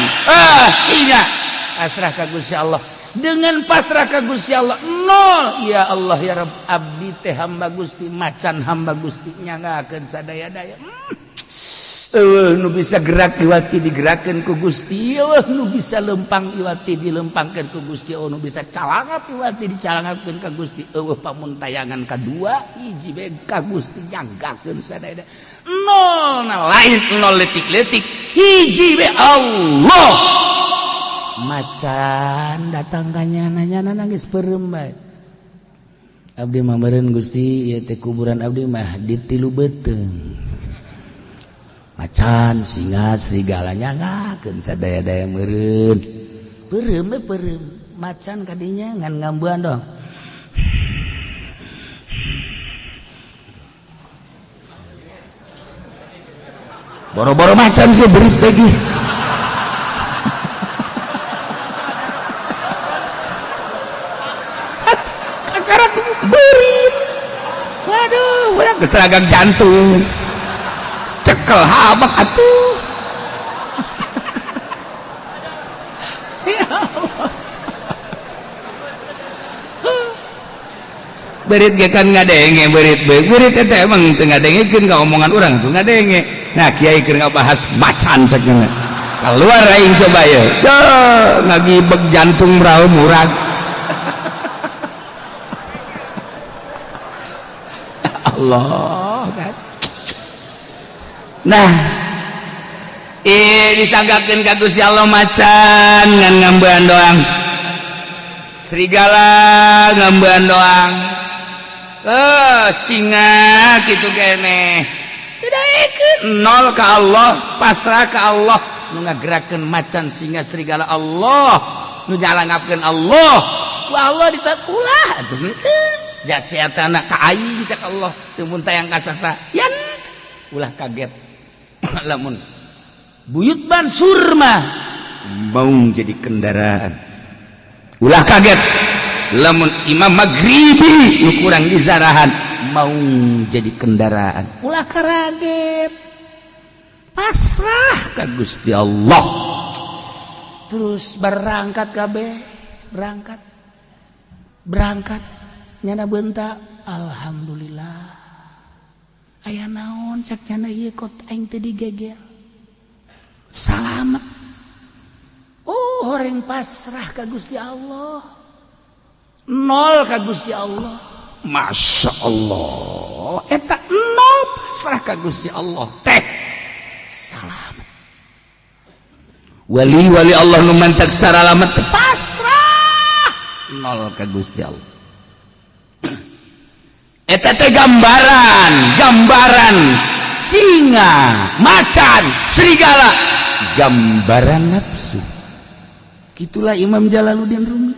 singa pasrah ka Gusti Allah dengan pasrah ka Gusti Allah nol ya Allah ya Rabb abdi teh hamba Gusti macan hamba Gusti nyanggakeun sadaya-daya nu bisa gerak iwati digerakkeun ku Gusti nu bisa lempang iwati dilempangkeun ku Gusti nu bisa calangap iwati dicalangapkeun ka Gusti pamun tayangan kadua hiji bae ka Gusti nyanggakeun sadaya-daya nol nah lain nol letik-letik hiji bae Allah macan datang kanyana nangis perem bae abdi mah meureun Gusti ieu teh kuburan abdi mah di 3 beuteung macan singa serigala nyanggakeun sadaya-daya meureun perem macan kadinya ngan ngambuan dong boro-boro macan sih berit lagi keseragang jantung cekel habak atuh ya Allah berit ge kan ngadenge berit eta emang teu ngadengekeun ka omongan urang tuh ngadenge nah kiai keur ngabahas macan cenah keluar aing coba ye ngagibeg jantung raum murag Allah kan. Nah ditanggakeun ka Gusti Allah macan ngan ngambean doang serigala ngamban doang singa gitu kene tidak nol ke Allah pasrah ke Allah nu ngagerakeun macan singa serigala Allah nu nyalangapkeun Allah ku Allah ditakulah atuh kitu jasiatana ka aing cak Allah teu mun tayang kasasa yan ulah kaget lamun buyut Mansur mah mau jadi kendaraan ulah kaget lamun Imam Maghribi nu kurang dizarahan mau jadi kendaraan ulah karaget pasrah ka Gusti Allah terus berangkat kabeh berangkat nyana beunta alhamdulillah aya naon cak nyana ieu kot aing teu digegel salamet horeng pasrah ka Gusti Allah nol ka Gusti Allah Masya Allah eta nol pasrah ka Gusti Allah teh salamet wali-wali Allah nu mantak saralamet pasrah nol ka Gusti Allah eta teh gambaran singa macan serigala gambaran nafsu gitulah Imam Jalaluddin Rumi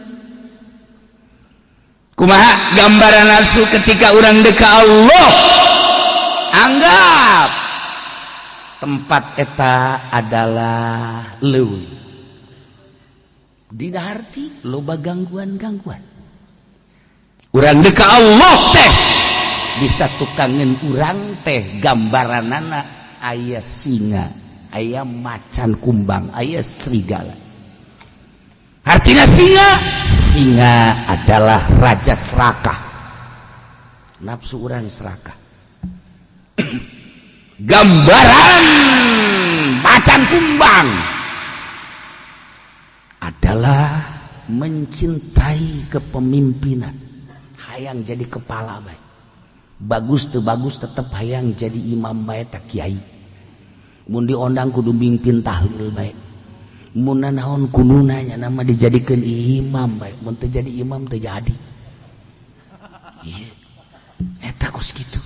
kumaha gambaran nafsu ketika orang deka Allah anggap tempat eta adalah leuwih dina harti loba gangguan urang deka Allah teh bisa tukangen urang teh gambaranana aya singa aya macan kumbang aya serigala artinya singa adalah raja serakah nafsu urang serakah gambaran macan kumbang adalah mencintai kepemimpinan hayang jadi kepala baik bagus teu bagus tetep hayang jadi imam bae tak kiai mun diondang kudu mimpin tahlil bae mun naon kununa nya nama dijadikeun imam bae mun teu jadi imam teu jadi ieu eta kos kitu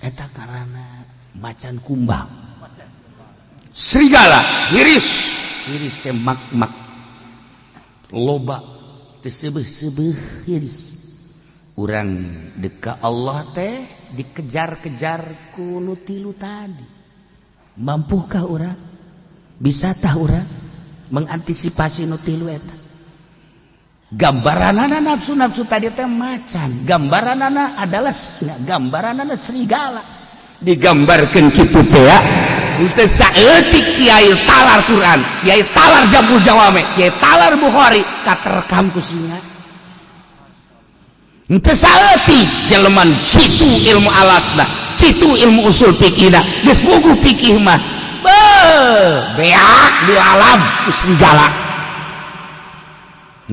eta karana macan kumbang serigala iris teh mak loba teu seubeuh iris urang deka Allah teh dikejar-kejar ku nu tilu tadi mampukah urang bisatah urang mengantisipasi nu tilu eta gambaranana nafsu tadi teh macan gambaranana adalah singa gambaranana serigala digambarkeun kitu teh ya teu saeutik kiai talar Quran kiai talar Jamul Jawame kiai talar Bukhari katerekam ku singa teu saeutik jelema citu ilmu alatna citu ilmu usul fikihna geus bogo fikih mah beak di alam serigala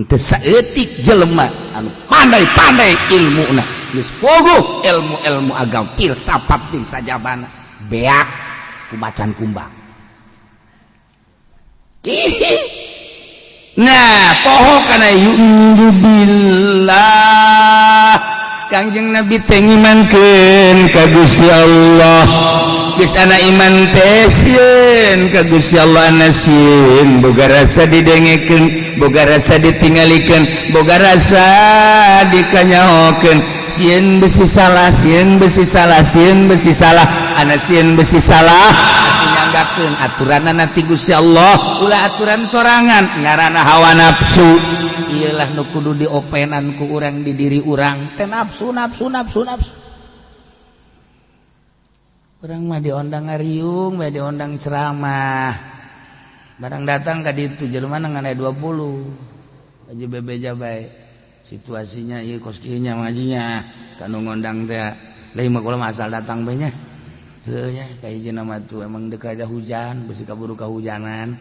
teu saeutik jelema anu pandai-pandai ilmuna geus bogo ilmu agama filsafat ting sajabana beak ku macan kumbang nah poho kana yu'minbillah Kangjeng Nabi teh ngimankeun ka Gusti Allah geus ana iman teh sieun ka Gusti Allah ana sieun boga rasa didengekeun boga rasa ditinggalikeun boga rasa dikanyahokeun sieun besi salah ana sieun besi salah nyanggakeun aturanna ti Gusti Allah ulah aturan sorangan ngaranna hawa nafsu iyalah nu kudu diopenan ku urang di diri urang teh nafsu urang mah diondang ngariung bae diondang ceramah barang datang ka ditu jelema ngan 20 aja bebeja bae situasinya ieu kos kieu nya majinya kanu ngondang teh lain mah kula asal datang bae nya heuh nya ka hiji nama tu emang deuk aja hujan besi kaburu kahujanan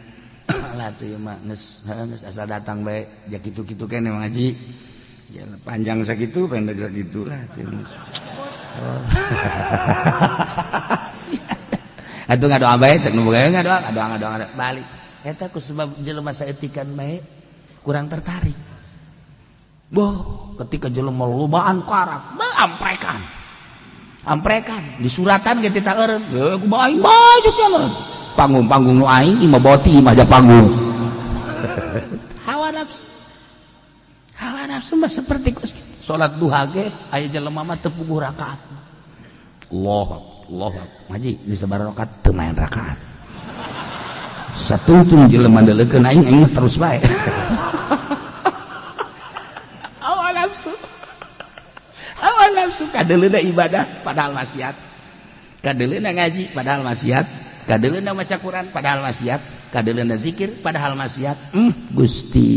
lah tuh mah geus asal datang bae ja kitu-kitu keneh Mang Haji ya panjang sakitu pendek sakitu lah tuh atuh ngadoa bae cek nu boga ngadoa balik eta ku sebab jelema saeutikan bae kurang tertarik ketika jelema lobaan karak amprekan di suratan ge tita eureun ku aing bajuk jalan panggung-panggung nu aing imah boti imah aja panggung hawa nafsu mah seperti salat duha ge aya jelema mah teu puguh rakaat Allah ngaji di sabaraha rakaat teu main rakaat satungtung jelema deuleukeun aing mah terus bae awal nafsu kadeleuna ibadah padahal maksiat kadeleuna ngaji padahal maksiat kadeleuna maca Quran padahal maksiat kadeleuna zikir padahal maksiat Gusti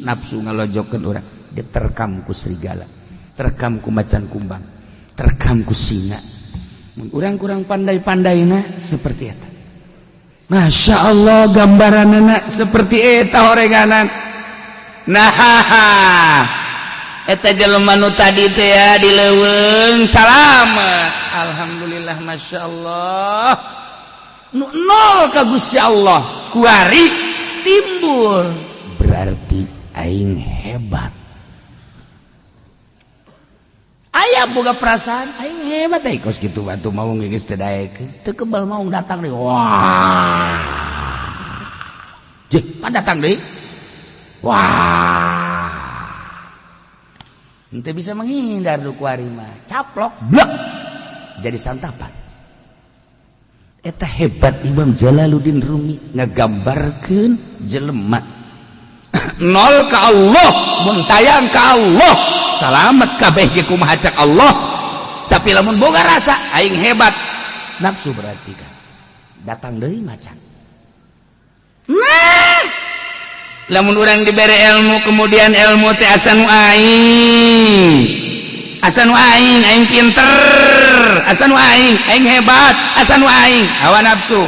nafsu ngalojokkeun urang diterkam ku serigala terekam ku macan kumbang terekam ku singa mun urang kurang pandai-pandaina seperti eta Masya Allah gambaranana seperti eta horenganan nah eta jelema nu tadi teh ya dileuweung salamet alhamdulillah Masya Allah nu nol ka Gusti Allah kuari timbul berarti aing hebat aya boga perasaan aing hebat teh kos kitu batu mau geus teh daekeun teu kebal mau datang deui wah jeung datang deui wah ente bisa menghindar du kuari mah caplok blok jadi santapan eta hebat Imam Jalaluddin Rumi ngagambarkeun jelema nol ka Allah mun tayang ka Allah salamet kabeh ge kumaha cak Allah tapi lamun boga rasa aing hebat nafsu berarti kan datang deui macan nah lamun urang dibere ilmu kemudian ilmu teh asa nu aing pinter asa nu aing hebat asa nu aing hawa nafsu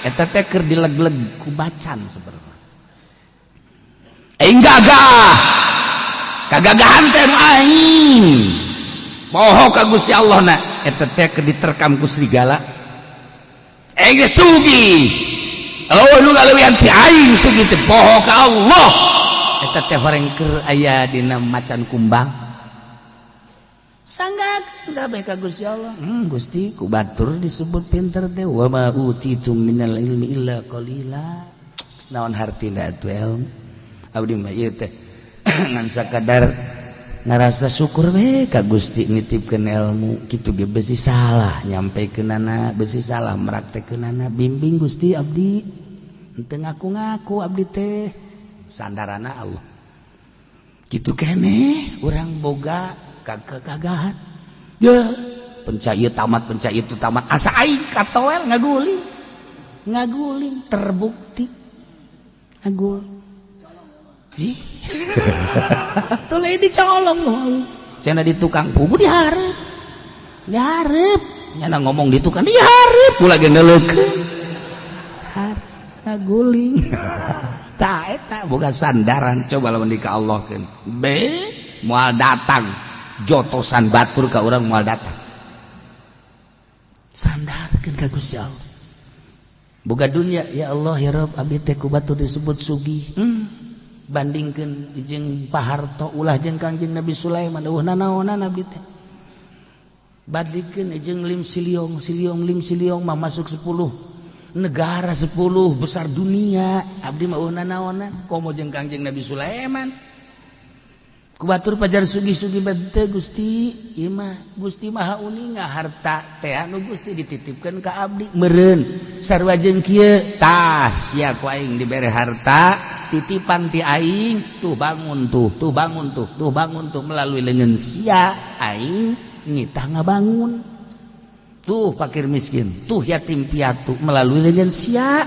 eta teh keur dileg-leg ku macan sebenarnya aing gagah kagagahan teh nu aing poho ka Gusti Allah na eta teh keur diterkam ku serigala aing ge sugih oh lu galeuyan ti aing sugih teh poho ka Allah eta teh horeng keur aya dina macan kumbang sanggak kabeh ka Gusti Allah Gusti ku batur disebut pinter teh wa ma utitum minal ilmi illa qalila naon hartina atuh ilmu abdi mah ieu teh ngan sakadar ngarasa syukur we ka Gusti nitipkeun ilmu kitu ge beusi salah nyampekeunana beusi salah meraktekeunana bimbing Gusti abdi henteu ngaku-ngaku abdi teh sandarana Allah kitu keneh urang boga kagagahan ya penca ieu tamat penca itu tamat asa aing katoel ngaguling terbukti ngagul ji tuluy dicolong cenah di tukang pugu dihareup nyana ngomong di tukang dihareup ulah ge neuleukeun ngaguling tah eta boga sandaran coba lamun di ka Allahkeun be moal datang jotosan batur ka urang moal datang sandarkeun ka Gusti Allah boga dunya ya Allah ya Rabb abdi teh ku batur disebut sugih bandingkeun jeung paharto ulah jeung Kangjeng Nabi Sulaiman eueuhna naonan abdi teh bandingkeun jeung lim siliong mah masuk 10 negara 10 besar dunia abdi mah eueuhna naonan komo jeung Kangjeng Nabi Sulaiman ku batur pajar sugih-sugih bade Gusti ieu mah Gusti Maha Uninga harta teh anu Gusti dititipkeun ka abdi meureun sarua jeung kieu tah sia ku aing dibere harta titipan ti aing tuh bangun tuh melalui leungeun sia aing nitah ngabangun tuh fakir miskin tuh yatim piatu melalui leungeun sia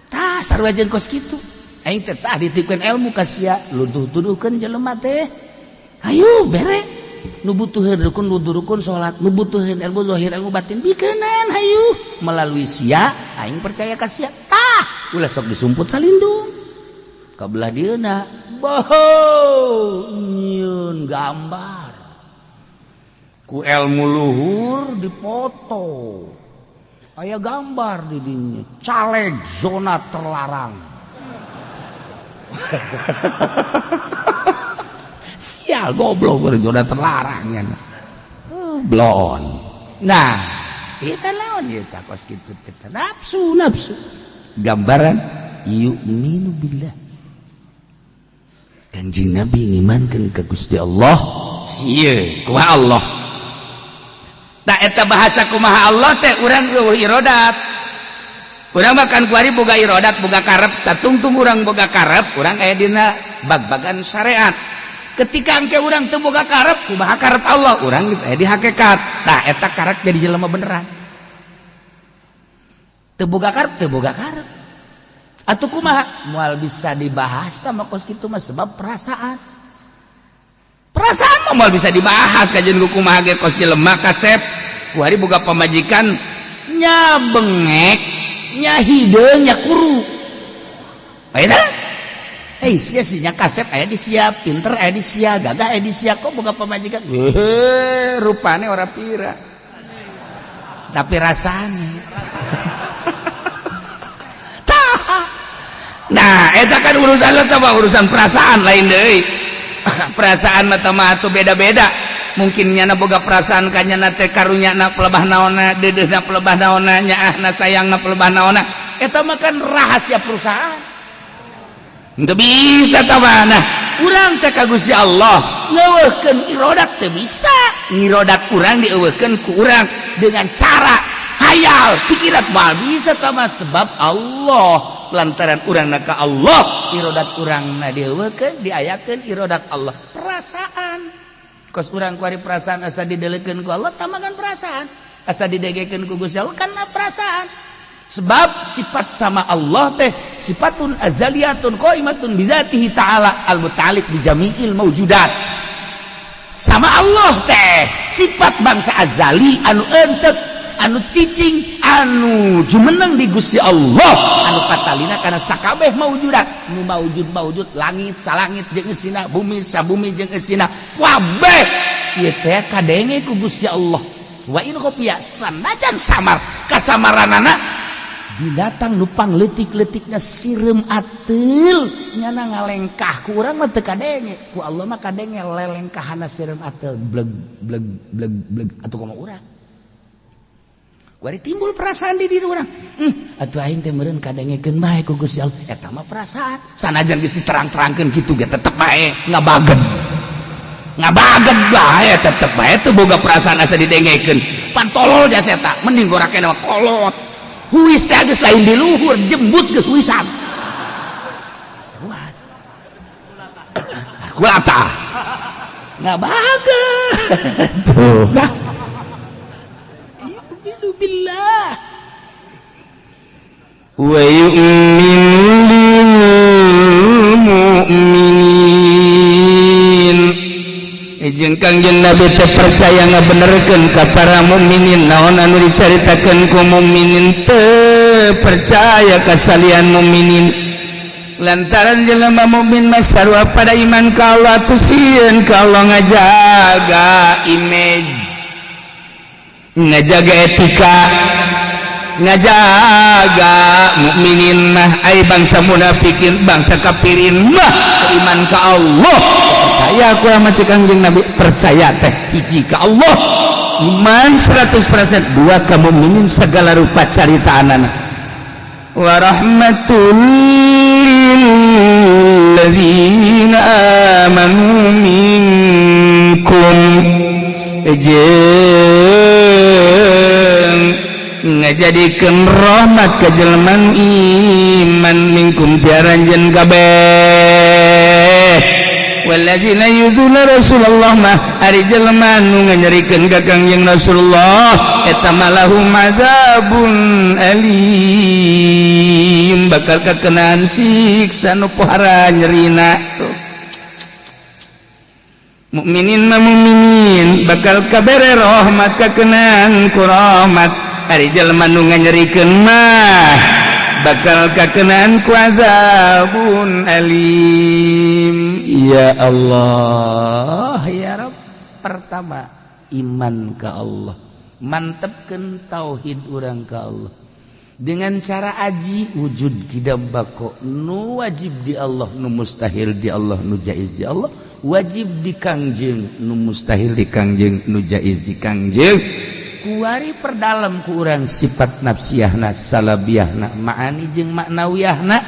tah sarua jeung kos kitu aing teh tah dititipkeun ilmu ka sia luduh-duduhkeun jelema teh hayu bere nu butuheun rukun rukun salat nu butuheun ilmu zahir ilmu batin bikeunan hayu melalui sia aing percaya ka sia tah ulah sok disumput salindung kabelah dieuna boh nyieun gambar ku ilmu luhur dipoto aya gambar di dinya caleg zona terlarang sial goblok udah terlarang ya blon. Nah kita lawan kita kos gitu kita nafsu gambaran yu'minu billah. Kanjeng Nabi ngimankeun ka Gusti Allah sieun kumaha Allah. Tak eta bahasa kumaha Allah teh urang eueuh irodat. Urang makan kuari boga irodat boga karep satungtung urang boga karep urang aya dina bag-bagan syariat. Ketika engke urang teu boga karep kumaha karep Allah urang geus aya di hakikat. Tah eta karep jadi jelema beneran. Teu boga karep atuh kumaha moal bisa dibahas mah kos kitu mah sebab perasaan mah moal bisa dibahas kajian kumaha ge kos jelema kasep kuari boga pamajikan nya bengek nya hideung nya kuru ayeuna sia nya kasep aya di sia pinter aya di sia gagah aya di sia kok boga pamajikan rupane ora pira tapi rasane. Nah eta kan urusan lo mah urusan perasaan lain deui. Perasaan mah atuh beda-beda. Mungkin nyana boga perasaan ka nyana teh karunyana pelebah naonna, dedeuna pelebah naonna, nyaahna sayangna pelebah naonna. Eta mah kan rahasia perusahaan. Henteu bisa tah mah. Nah, urang teh ka Gusti Allah ngeuweuhkeun irodat teu bisa. Ngirodat urang dieuweuhkeun ku urang dengan cara hayal, pikiran moal bisa tah mah sebab Allah. Lantaran urang ka Allah irodat urangna dieuweukeun diayakeun irodat Allah perasaan kos urang kuari perasaan asa didelekeun ku Allah tamakan perasaan asa didegekeun ku Gusti Allah karena perasaan sebab sifat sama Allah teh sifatun azaliyatun qaimatun bizatihi ta'ala al-muta'alliq bi jami'il mawjudat sama Allah teh sifat bangsa azali anu entek anu cicing anu jumeneng di Gusti Allah anu patalina kana sakabeh maujudat nu maujud langit salangit jeung eusina bumi sabumi jeung eusina kabeh ieu teh kadenge ku Gusti Allah wa in qopiya sanajan samar kasamaranana binatang nu pangleutik-leutikna sireum ateul nyana ngalengkah ku urang mah teu kadenge ku Allah mah kadenge lelengkahana sireum ateul bleg atuh kumaha urang wari timbul perasaan di diri orang atuh aing teh meureun kadengekeun bae ku Gusti Allah eta mah perasaan sanajan geus diterang-terangkeun kitu ge tetep bae ngabagen bae tetep bae teu boga perasaan asa didengekeun pan tolol jasa eta mending gorake nama kolot huis teh geus lain di luhur jembut geus huisan kulata ngabagen tuh billah wa yu'minul mu'minin jeung Kangjeng Nabi teh percaya ngabenerkeun ka para mukminin naon anu dicaritakeun ku mukminin teu percaya ka salian mukminin lantaran jelema mukmin mah sarua pada iman ka Allah tu sieun ka Allah ngajaga image ngajaga etika ngajaga mukminin mah ai bangsa munafikin bangsa kafirin mah iman ka Allah percaya ku mah cek Kangjeng Nabi percaya teh hiji ka Allah iman 100% dua ka mukminin segala rupa caritaanana wa rahmatul lil ladzina amanu minkum ngajadikeun rahmat ka jelema iman minkum tiaranjeun kabeh walladzina yuduna Rasulullah mah ari jelema nu nganyerikeun ka Kangjeng Rasulullah eta malahum adzabun alim bakal kakenaan siksa nu pohara nyerina tuh mukminin mah mukminin bakal kabere rahmat kakenaan ku rahmat ari jelema nu nganyerikeun mah bakal kakenaan ku azabun alim ya Allah ya Rabb pertama iman ka Allah mantepkeun tauhid urang ka Allah dengan cara aji wujud kidam bako nu wajib di Allah nu mustahil di Allah nu jaiz di Allah wajib dikangjeng nu mustahil dikangjeng nu jaiz dikangjeng kuari perdalam ku urang sifat nafsiyahna salabiyahna ma'ani jeung maknawiyahna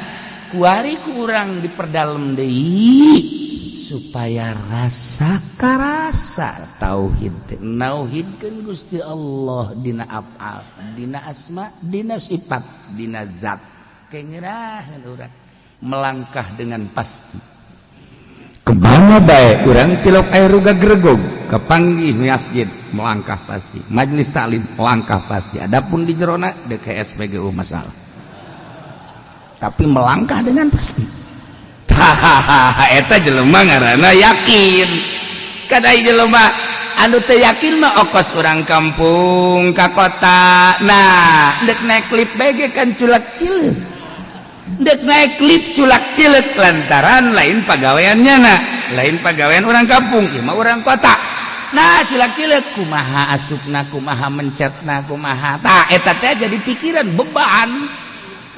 kuari ku urang diperdalam deui supaya rasa karasa tauhid nauhidkeun Gusti Allah dina af'al dina asma dina sifat dina zat kengerahan urang melangkah dengan pasti kemana baik urang tilok air ruga gregog kepanggih masjid melangkah pasti majelis taklim melangkah pasti adapun di jerona dek SPGU masalah tapi melangkah dengan pasti eta jelema ngaranna yakin kadai jelema anu teu yakin mah okos urang kampung ka kota nah dek naik klip bege kan culak cileuk dek naik klip culak cileuk lantaran lain pagaweannya na lain pagawean urang kampung ieu mah urang kota nah culak cileuk kumaha asupna kumaha mencetna kumaha tah eta teh jadi pikiran beban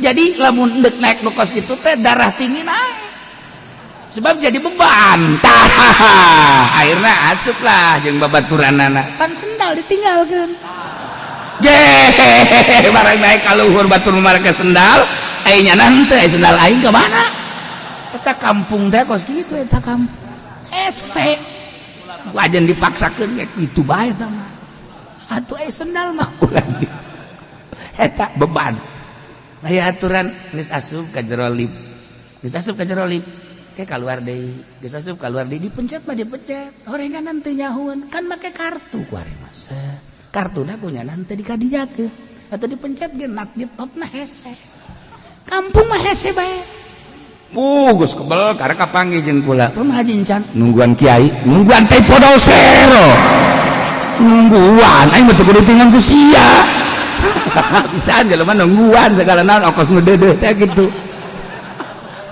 jadi lamun dek naik nu kos kitu teh darah tinggi naik sebab jadi beban tah akhirna asuplah jeung babaturanana pan sendal ditinggalkeun je barang naik ka luhur batur marke sendal aya nyanan teu aya sendal aing ka mana eta kampung teh kos kitu eta kampung ese wajan dipaksakeun kayak kitu bae eta mah atuh aya sendal mah ulah eta beban aya aturan geus asup ka jero lip geus asup ka jero lip kayak keluar deui geus asup keluar deui dipencet mah dipencet horenganan teu nyahoeun kan make kartu kuare mah kartuna kunyanan teh dikadijakeun atau dipencet ge nat ditotna hese kampung mah hese bae geus kebel karek kapanggih jeung kula pun haji encan nungguan kiai nungguan teh podosero nungguan aing mah teu kudu tinggal ku sia pisan jelema nungguan segala naon ongkos nu deudeuh teh kitu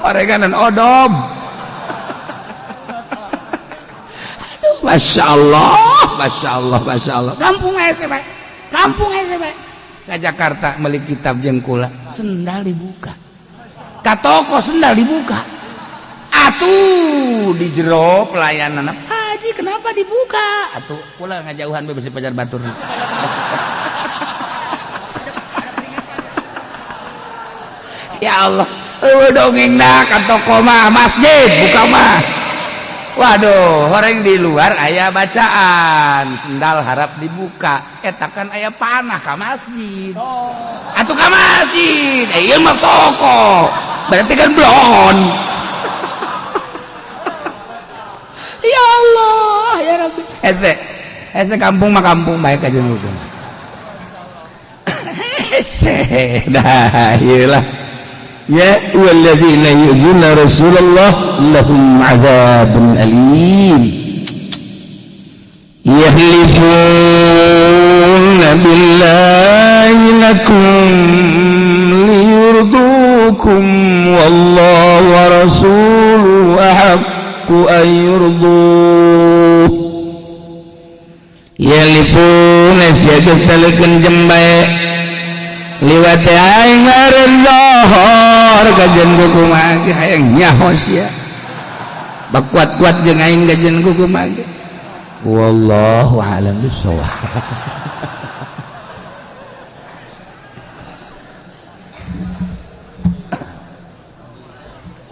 orenganan odom aduh Masya Allah kampung hese bae ka Jakarta meuli kitab jeung kula sendal dibuka ka toko sendal dibuka atuh di jero pelayanana haji kenapa dibuka atuh kula ngajauhan bae besi pajar batur ya Allah dongengna ka toko mah masjid buka mah waduh horeng di luar aya bacaan sendal harap dibuka eta kan aya panah ka masjid atuh ka masjid ieu mah toko berarti kan blon ya Allah ya Rabbi ese kampung mah kampung bae ka jeung hukum ese dah ieulah ya walladzina yu'dzuna Rasulullah lahum 'adzabun alim yahlifuna billahi lakum liyurdukum wallahu wa rasuluhu ahaqqu an yurduh yahlifuna siyagatalekeun jembae liwat aing ngareun zohor kajen kuku mage hayang nyahos ya bakuat-kuat jeung aing kajen kuku mage wallahu a'lam bissawab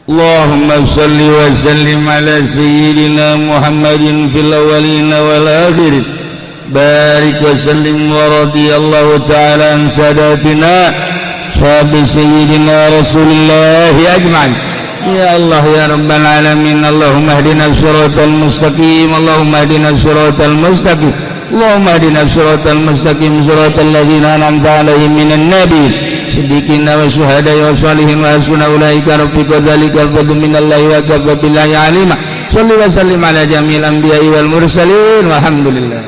Allahumma shalli wa sallim ala sayyidina Muhammadin fil awwalin wal akhirin barik wa sallim wa radiyallahu ta'ala an sadatina sahabi sayyidina Rasulillah ajma'in ya Allah ya rabbal alamin Allahumma hdina siratal mustaqim Allahumma hdina siratal mustaqim Allahumma hdina siratal mustaqim siratal ladzina an'amta 'alaihim minan nabiyyin siddiqin wa syuhada'i wa shalihin wa hasuna ulaika rafiqa dzalikal fadlu minallahi wa kafa billahi alima shalli wa sallim ala jamil anbiya'i wal mursalin walhamdulillah.